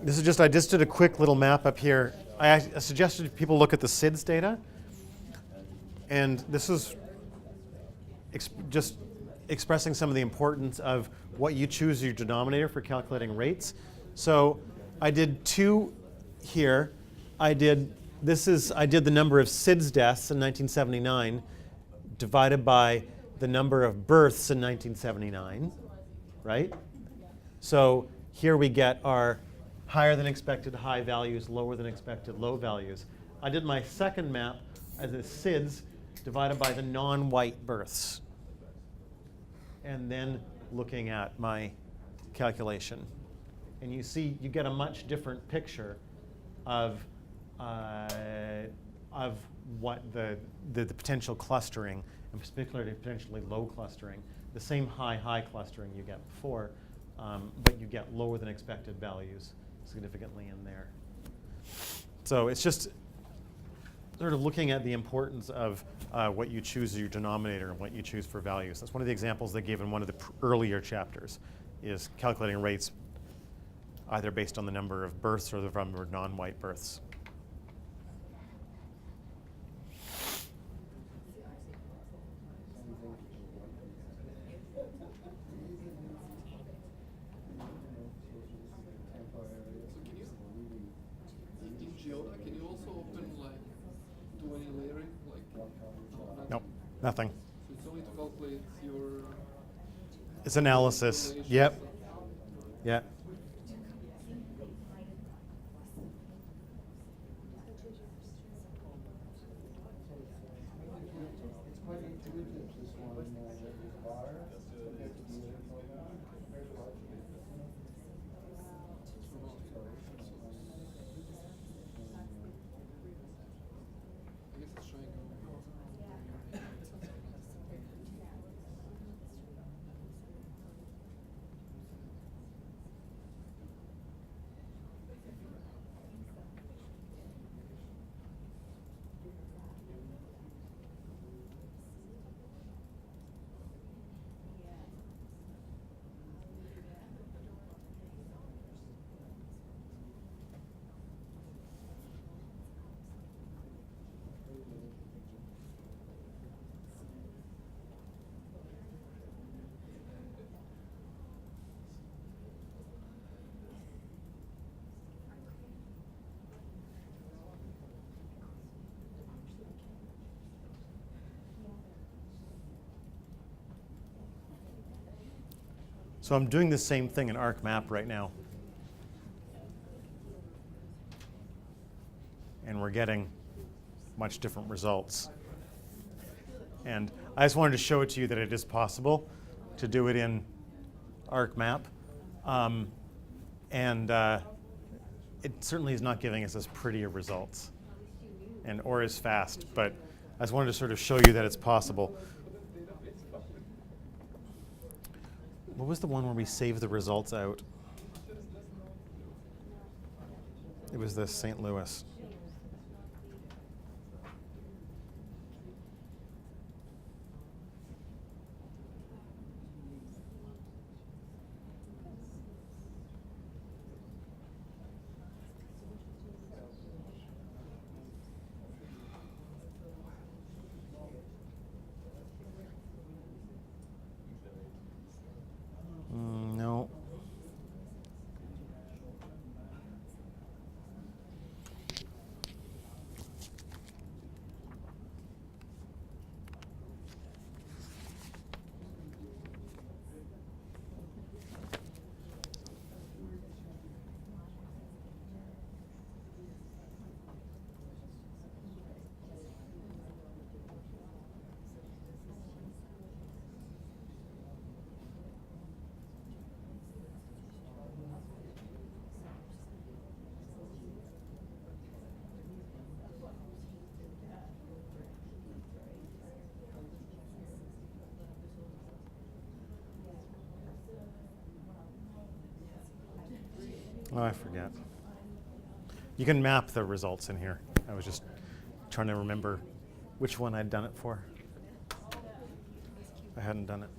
This is just, I just did a quick little map up here. I suggested people look at the SIDS data. And this is just expressing some of the importance of what you choose as your denominator for calculating rates. So I did 2 here. I did the number of SIDS deaths in 1979 divided by the number of births in 1979, right? So here we get our higher than expected high values, lower than expected low values. I did my second map as a SIDS divided by the non-white births. And then looking at my calculation. And you see, you get a much different picture of what the potential clustering, and particularly potentially low clustering. The same high clustering you get before, but you get lower than expected values significantly in there. So it's just sort of looking at the importance of what you choose as your denominator and what you choose for values. That's one of the examples they gave in one of the earlier chapters, is calculating rates either based on the number of births or the number of non-white births. In Geoda, can you also open like do any layering? Like Nope, nothing. So it's only to calculate your It's analysis. Yep. Yeah. It's quite intuitive, this one, with bar compared to the other program. I guess it's trying So I'm doing the same thing in ArcMap right now. And we're getting much different results. And I just wanted to show it to you that it is possible to do it in ArcMap. It certainly is not giving us as prettier results or as fast, but I just wanted to sort of show you that it's possible. What was the one where we saved the results out? It was the St. Louis. No. Oh, I forget. You can map the results in here. I was just trying to remember which one I'd done it for. I hadn't done it.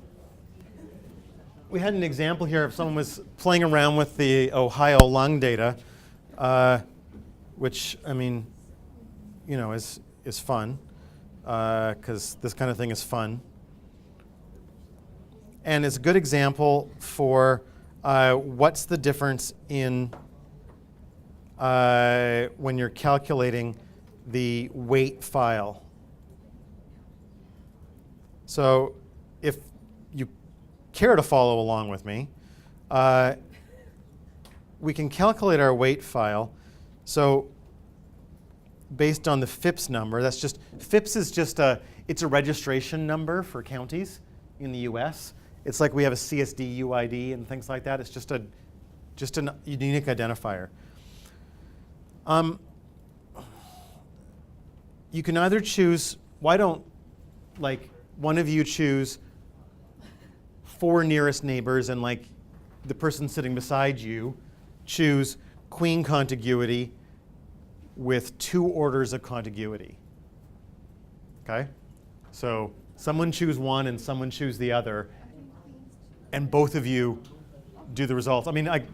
We had an example here of someone was playing around with the Ohio lung data which, I mean, you know, is fun, because this kind of thing is fun. And it's a good example for what's the difference in when you're calculating the weight file. So if you care to follow along with me, we can calculate our weight file. So based on the FIPS number, that's just, FIPS is just it's a registration number for counties in the US. It's like we have a CSD UID and things like that. It's just a unique identifier. You can either choose, why don't like one of you choose 4 nearest neighbors, and like the person sitting beside you choose queen contiguity with 2 orders of contiguity. Okay? So someone choose one and someone choose the other, and both of you do the results. I mean, I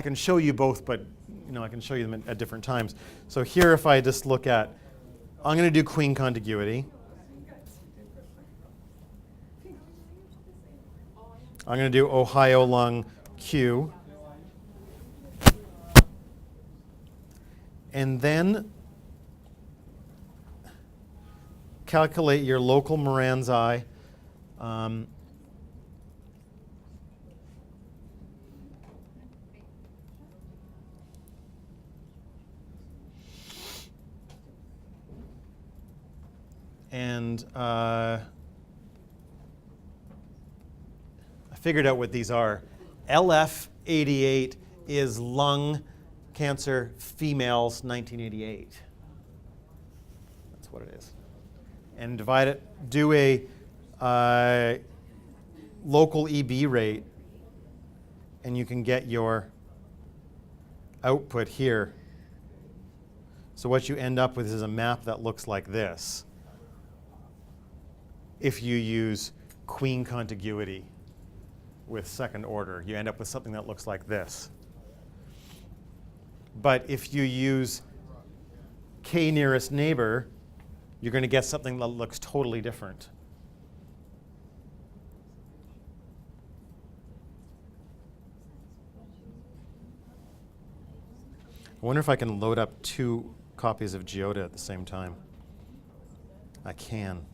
can show you both, but you know, I can show you them at different times. So here, if I just look at, I'm going to do queen contiguity. I'm going to do Ohio lung Q. And then calculate your local Moran's eye. And I figured out what these are. LF88 is lung cancer females 1988. That's what it is. And divide it, do a local EB rate, and you can get your output here. So what you end up with is a map that looks like this if you use queen contiguity with second order. You end up with something that looks like this. But if you use K nearest neighbor, you're going to get something that looks totally different. I wonder if I can load up 2 copies of Geoda at the same time. I can.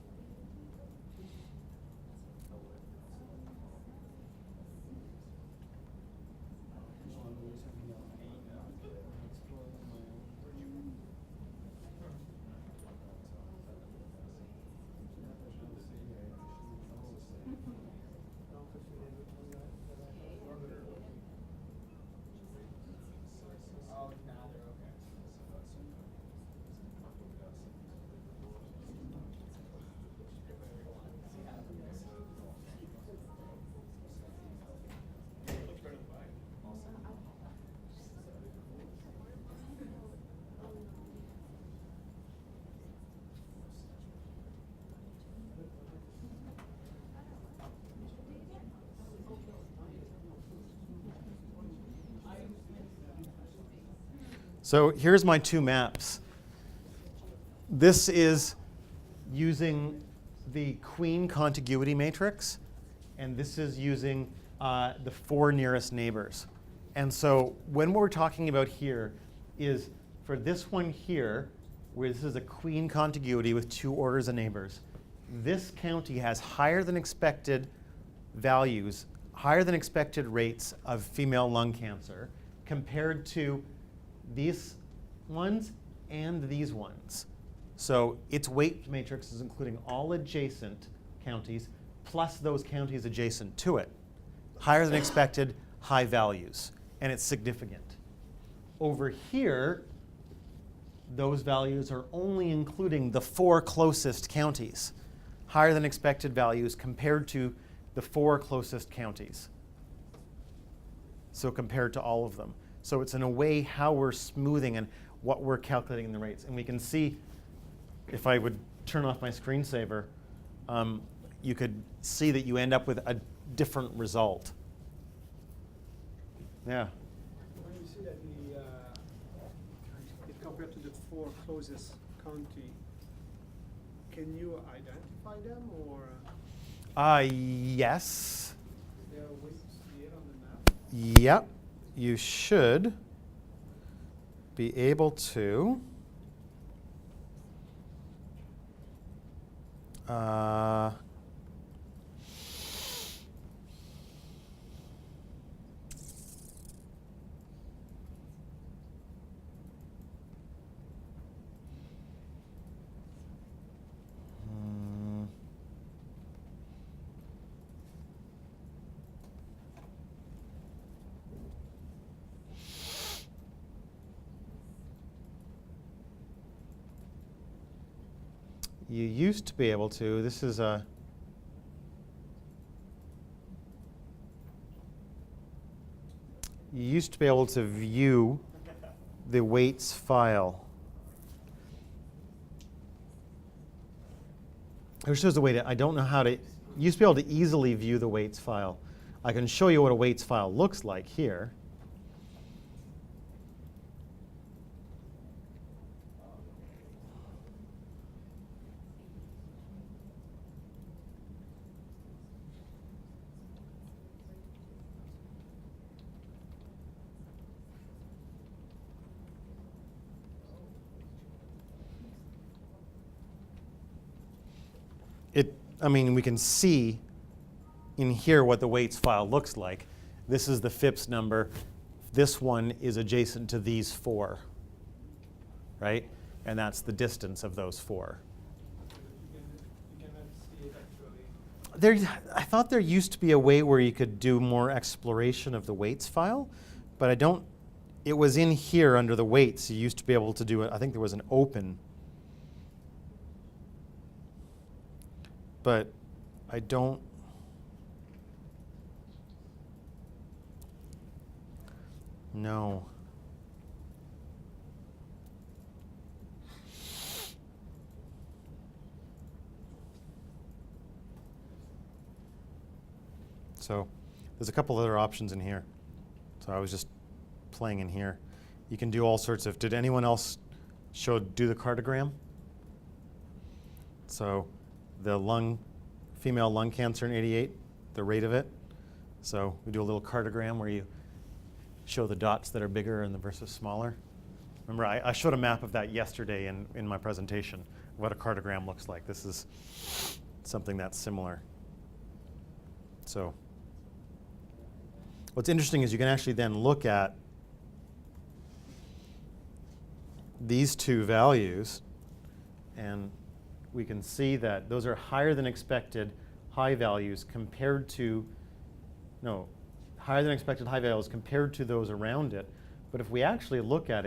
So here's my 2 maps. This is using the queen contiguity matrix, and this is using the 4 nearest neighbors. And so when what we're talking about here is for this one here, where this is a queen contiguity with 2 orders of neighbors, this county has higher than expected values, higher than expected rates of female lung cancer compared to these ones and these ones. So its weight matrix is including all adjacent counties plus those counties adjacent to it. Higher than expected, high values, and it's significant. Over here, those values are only including the 4 closest counties. Higher than expected values compared to the 4 closest counties. So compared to all of them. So it's in a way how we're smoothing and what we're calculating in the rates. And we can see, if I would turn off my screensaver, you could see that you end up with a different result. Yeah. When you see that four closest county, can you identify them or Yes. is there a way to see it on the map? Yep. You should be able to. You used to be able to. This is a. You used to be able to view the weights file. Which is the way to. I don't know how to. You used to be able to easily view the weights file. I can show you what a weights file looks like here. I mean, we can see in here what the weights file looks like. This is the FIPS number. This one is adjacent to these four, right? And that's the distance of those four. You cannot see it actually. I thought there used to be a way where you could do more exploration of the weights file, but I don't. It was in here under the weights. You used to be able to do it. I think there was an open. But I don't. No. So there's a couple other options in here. So I was just playing in here. You can do all sorts of. Did anyone else do the cartogram? So the female lung cancer in '88, the rate of it. So we do a little cartogram where you show the dots that are bigger and the versus smaller. Remember, I showed a map of that yesterday in my presentation, what a cartogram looks like. This is something that's similar. So what's interesting is you can actually then look at these two values, and we can see that those are higher than expected high values compared to, higher than expected high values compared to those around it. But if we actually look at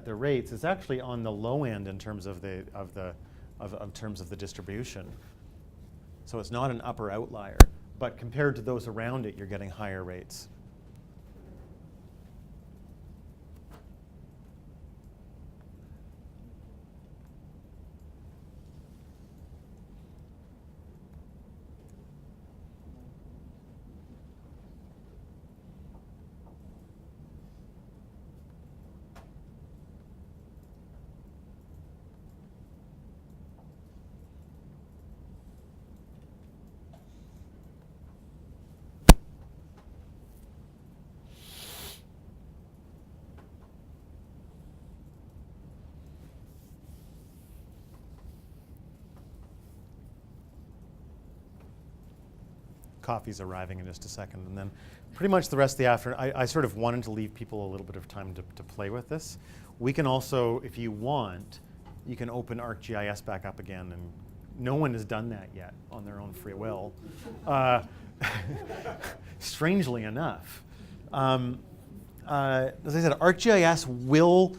the rates, it's actually on the low end in terms of the distribution. So it's not an upper outlier, but compared to those around it, you're getting higher rates. Coffee's arriving in just a second, and then pretty much the rest of the afternoon, I sort of wanted to leave people a little bit of time to play with this. We can also, if you want, you can open ArcGIS back up again, and no one has done that yet on their own free will, strangely enough. As I said, ArcGIS will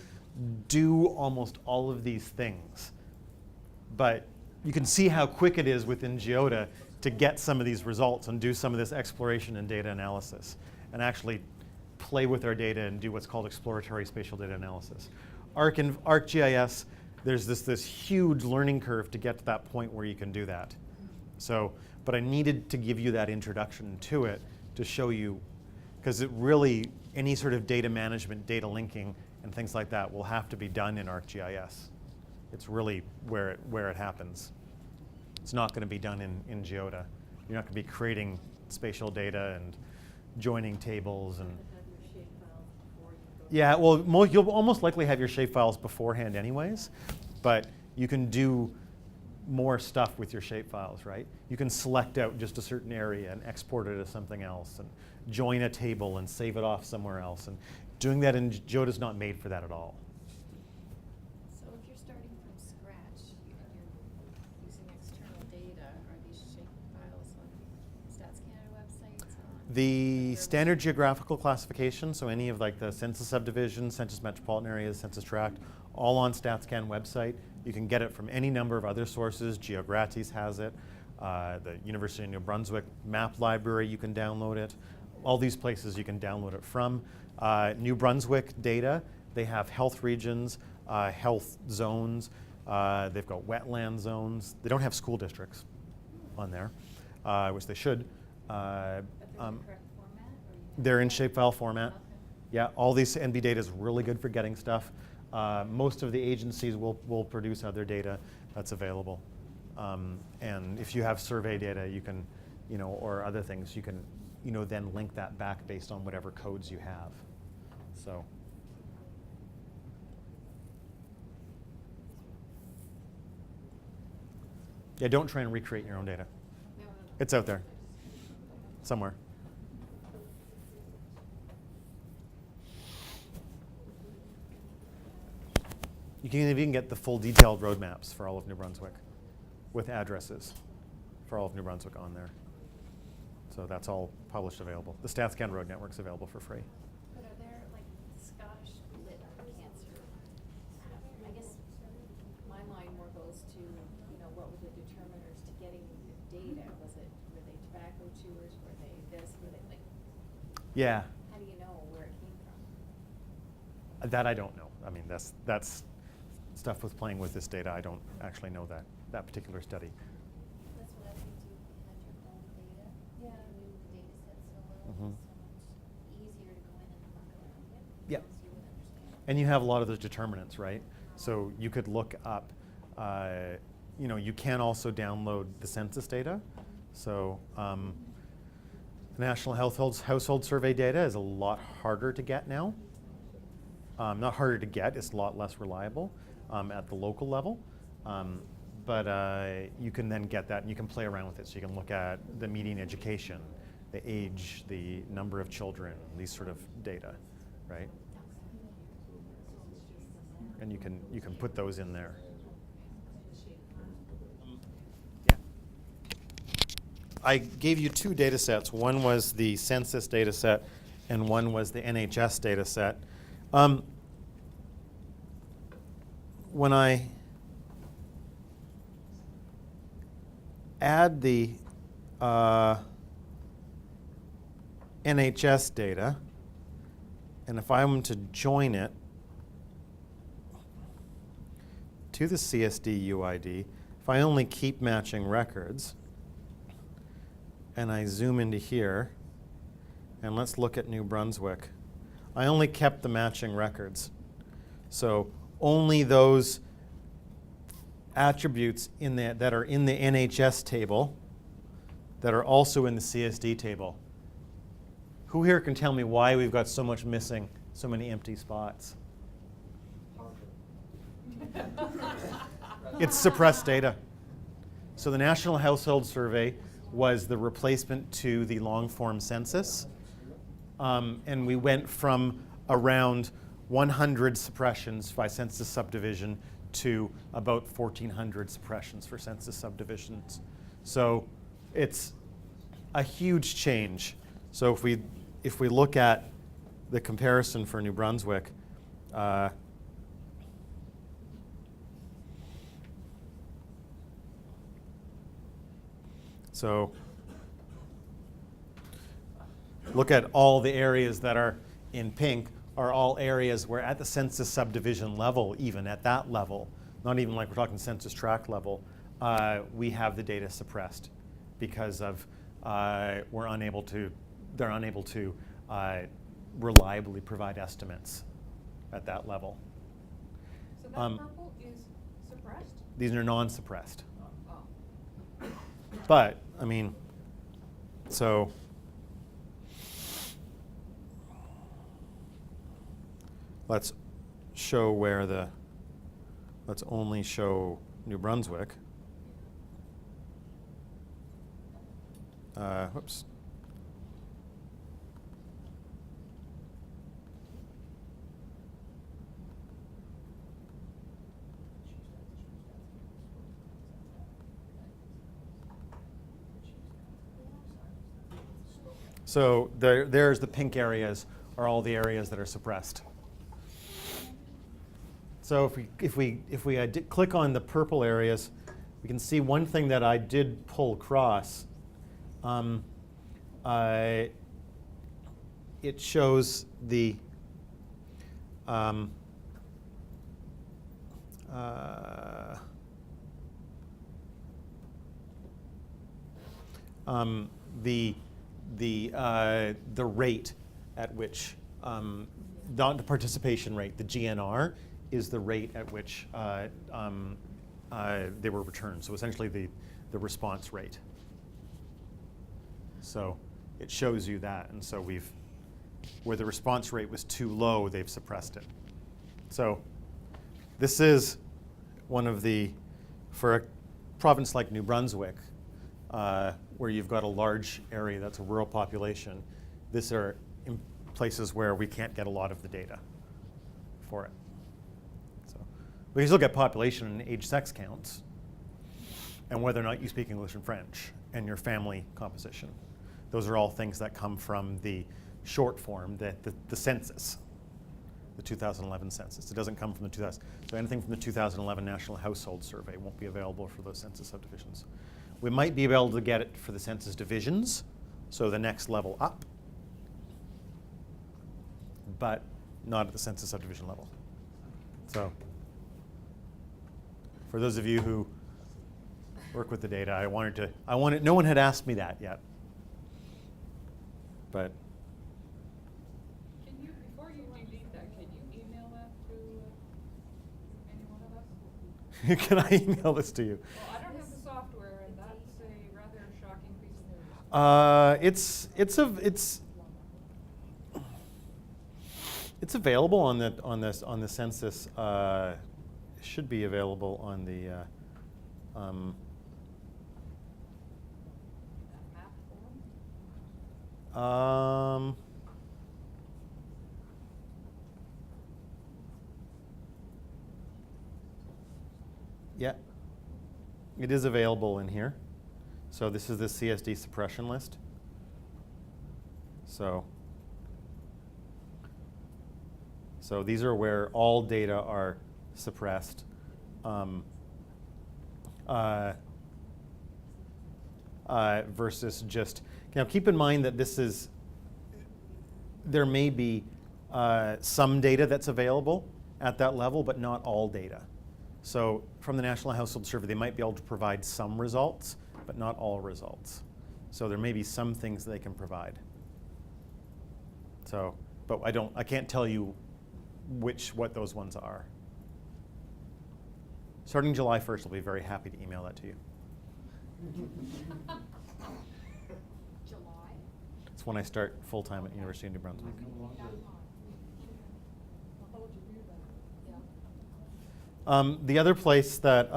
do almost all of these things, but you can see how quick it is within Geoda to get some of these results and do some of this exploration and data analysis and actually play with our data and do what's called exploratory spatial data analysis. ArcGIS, there's this huge learning curve to get to that point where you can do that. So, but I needed to give you that introduction to it to show you, because it really, any sort of data management, data linking and things like that will have to be done in ArcGIS. It's really where it happens. It's not going to be done in Geoda. You're not going to be creating spatial data and joining tables and. Have your shape files before you go. Yeah, well, you'll almost likely have your shapefiles beforehand anyways, but you can do more stuff with your shapefiles, right? You can select out just a certain area and export it as something else, and join a table and save it off somewhere else. And doing that in Geoda is not made for that at all. So if you're starting from scratch and you're using external data, are these shape files on Stats Canada websites? The standard geographical classification, so any of like the census subdivisions, census metropolitan areas, census tract, all on StatsCan website. You can get it from any number of other sources. GeoGratis has it. The University of New Brunswick map library, you can download it. All these places you can download it from. New Brunswick data, they have health regions, health zones. They've got wetland zones. They don't have school districts on there, which they should. But they're in the correct format? Or you have They're in to- shapefile format. Okay. Yeah, all these NB data is really good for getting stuff. Most of the agencies will produce other data that's available. And if you have survey data, you can, or other things, you can, then link that back based on whatever codes you have. So. Yeah, don't try and recreate your own data. No. It's out there somewhere. You can even get the full detailed roadmaps for all of New Brunswick with addresses for all of New Brunswick on there. So that's all published available. The StatsCan Road Network's available for free. But are there like Scottish lit cancer? I guess my mind more goes to, what were the determiners to getting the data? Were they tobacco chewers? Were they this? Were they like, Yeah, how do you know where it came from? that I don't know. I mean, that's stuff with playing with this data. I don't actually know that particular study. That's what I think too, if you had your own data. Yeah. You knew the data set so well, Mhm. it's so much easier to go in and muck around with. Yep. Because you would understand. And you have a lot of those determinants, right? So you could look up, you can also download the census data. So the National Household Survey data is a lot harder to get now. Not harder to get, it's a lot less reliable at the local level. But you can then get that and you can play around with it. So you can look at the median education, the age, the number of children, these sort of data, right? And you can put those in there. Yeah. I gave you two data sets. One was the census data set and one was the NHS data set. When I add the NHS data, and if I'm to join it to the CSD UID, if I only keep matching records, and I zoom into here, and let's look at New Brunswick, I only kept the matching records. So only those attributes that are in the NHS table that are also in the CSD table. Who here can tell me why we've got so much missing, so many empty spots? It's suppressed data. So the National Household Survey was the replacement to the long-form census. And we went from around 100 suppressions by census subdivision to about 1,400 suppressions for census subdivisions. So it's a huge change. So if we look at the comparison for New Brunswick, so look at all the areas that are in pink are all areas where at the census subdivision level, even at that level, not even like we're talking census tract level, we have the data suppressed because of they're unable to reliably provide estimates at that level. So that purple is suppressed? These are non-suppressed. Oh. But, I mean, so let's show where let's only show New Brunswick. Whoops. So there's the pink areas are all the areas that are suppressed. So if we click on the purple areas, we can see one thing that I did pull across. It shows the the rate at which not the participation rate, the GNR, is the rate at which they were returned. So essentially the response rate. So it shows you that. And so where the response rate was too low, they've suppressed it. So this is one of for a province like New Brunswick, where you've got a large area that's a rural population, these are in places where we can't get a lot of the data for it. So we can still get population and age sex counts and whether or not you speak English and French and your family composition. Those are all things that come from the short form, the census, the 2011 census. It doesn't come from the 2000. So anything from the 2011 National Household Survey won't be available for those census subdivisions. We might be able to get it for the census divisions, so the next level up, but not at the census subdivision level. So for those of you who work with the data, no one had asked me that yet. But Can you, before you delete that, can you email that to any one of us? can I email this to you? Well, I don't have the software, and that's a rather shocking piece of news. It's available on the census. It should be available on the. That map form? Yeah, it is available in here. So this is the CSD suppression list. So these are where all data are suppressed. Versus just, keep in mind that there may be some data that's available at that level, but not all data. So from the National Household Survey, they might be able to provide some results, but not all results. So there may be some things they can provide. So, but I can't tell you what those ones are. Starting July 1st, I'll be very happy to email that to you. July? It's when I start full-time at University of New Brunswick. Yeah. The other place that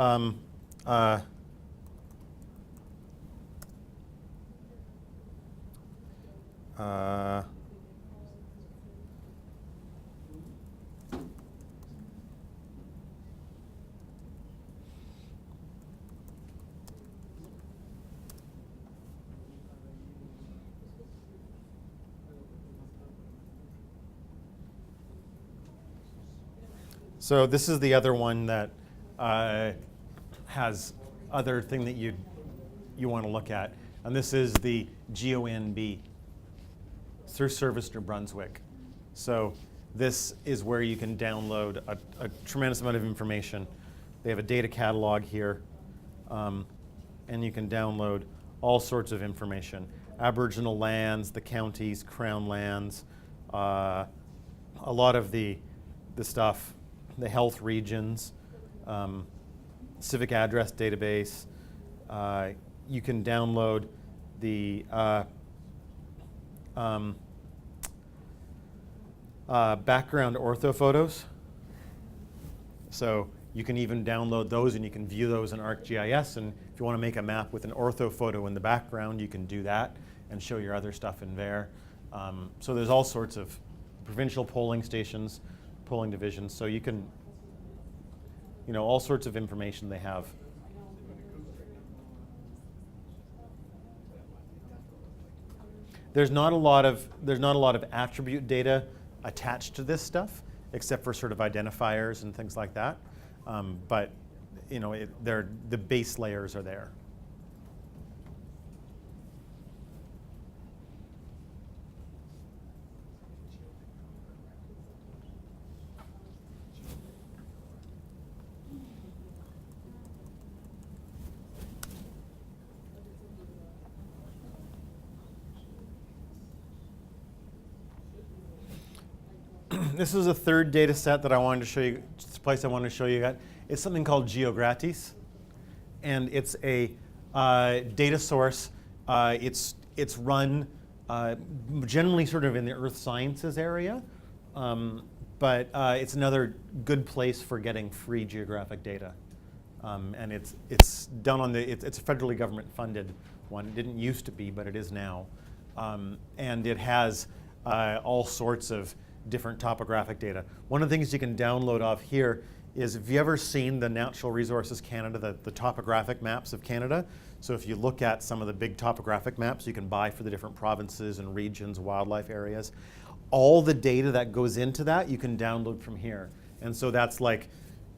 so this is the other one that has other thing that you want to look at, and this is the GONB through Service New Brunswick. So this is where you can download a tremendous amount of information. They have a data catalog here, and you can download all sorts of information: Aboriginal lands, the counties, Crown lands, a lot of the the stuff, the health regions, civic address database. You can download the background ortho photos. So you can even download those and you can view those in ArcGIS. And if you want to make a map with an ortho photo in the background, you can do that and show your other stuff in there. So there's all sorts of provincial polling stations, polling divisions. So you can, all sorts of information they have. There's not a lot of attribute data attached to this stuff, except for sort of identifiers and things like that. But the base layers are there. This is a third data set that I wanted to show you, it's a place I wanted to show you guys. It's something called GeoGratis, and it's a data source. It's run generally sort of in the earth sciences area, but it's another good place for getting free geographic data. And it's done on it's a federally government funded one. It didn't used to be, but it is now. And it has all sorts of different topographic data. One of the things you can download off here is, have you ever seen the Natural Resources Canada, the topographic maps of Canada? So if you look at some of the big topographic maps you can buy for the different provinces and regions, wildlife areas, all the data that goes into that you can download from here. And so that's like,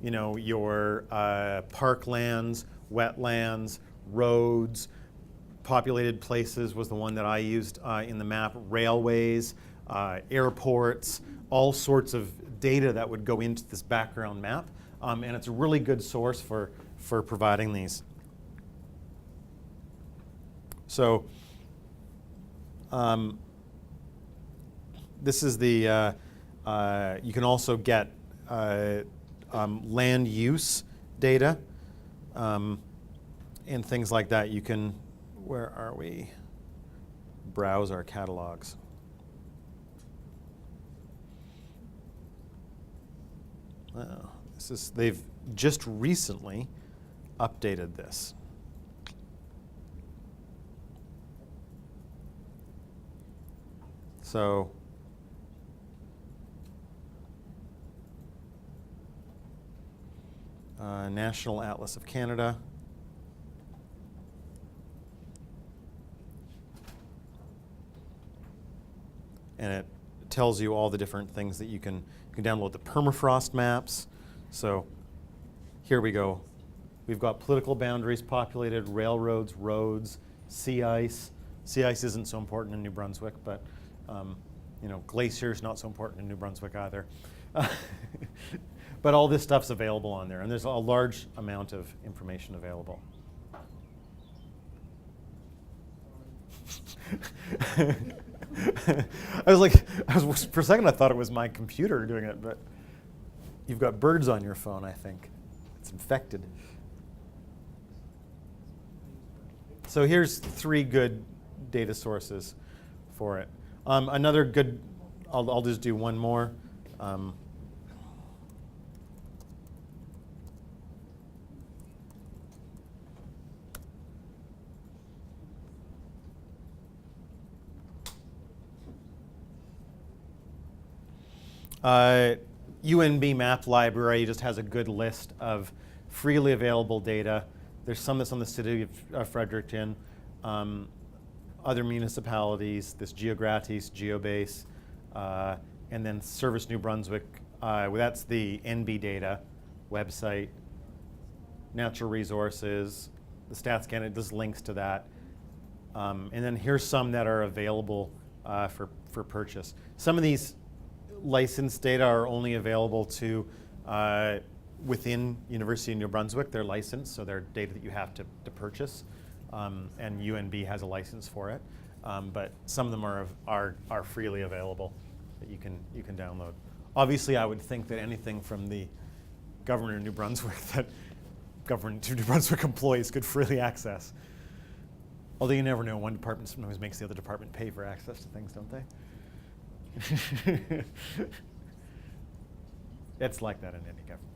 your parklands, wetlands, roads, populated places was the one that I used in the map, railways, airports, all sorts of data that would go into this background map. And it's a really good source for providing these. So this is the, you can also get land use data and things like that. You can, where are we? Browse our catalogs. Oh, they've just recently updated this. So National Atlas of Canada. And it tells you all the different things that you can download the permafrost maps. So here we go. We've got political boundaries, populated, railroads, roads, sea ice. Sea ice isn't so important in New Brunswick, but glaciers not so important in New Brunswick either. But all this stuff's available on there, and there's a large amount of information available. For a second I thought it was my computer doing it, but you've got birds on your phone, I think. It's infected. So here's 3 good data sources for it. Another good, I'll just do one more. UNB Map Library just has a good list of freely available data. There's some that's on the city of Fredericton, other municipalities, this GeoGratis, GeoBase, and then Service New Brunswick. That's the NB data website, Natural Resources, the Stats Canada, there's links to that. And then here's some that are available for purchase. Some of these licensed data are only available to within University of New Brunswick. They're licensed, so they're data that you have to purchase, and UNB has a license for it. But some of them are freely available that you can download. Obviously, I would think that anything from the governor of New Brunswick that government New Brunswick employees could freely access. Although you never know, one department sometimes makes the other department pay for access to things, don't they? It's like that in any government.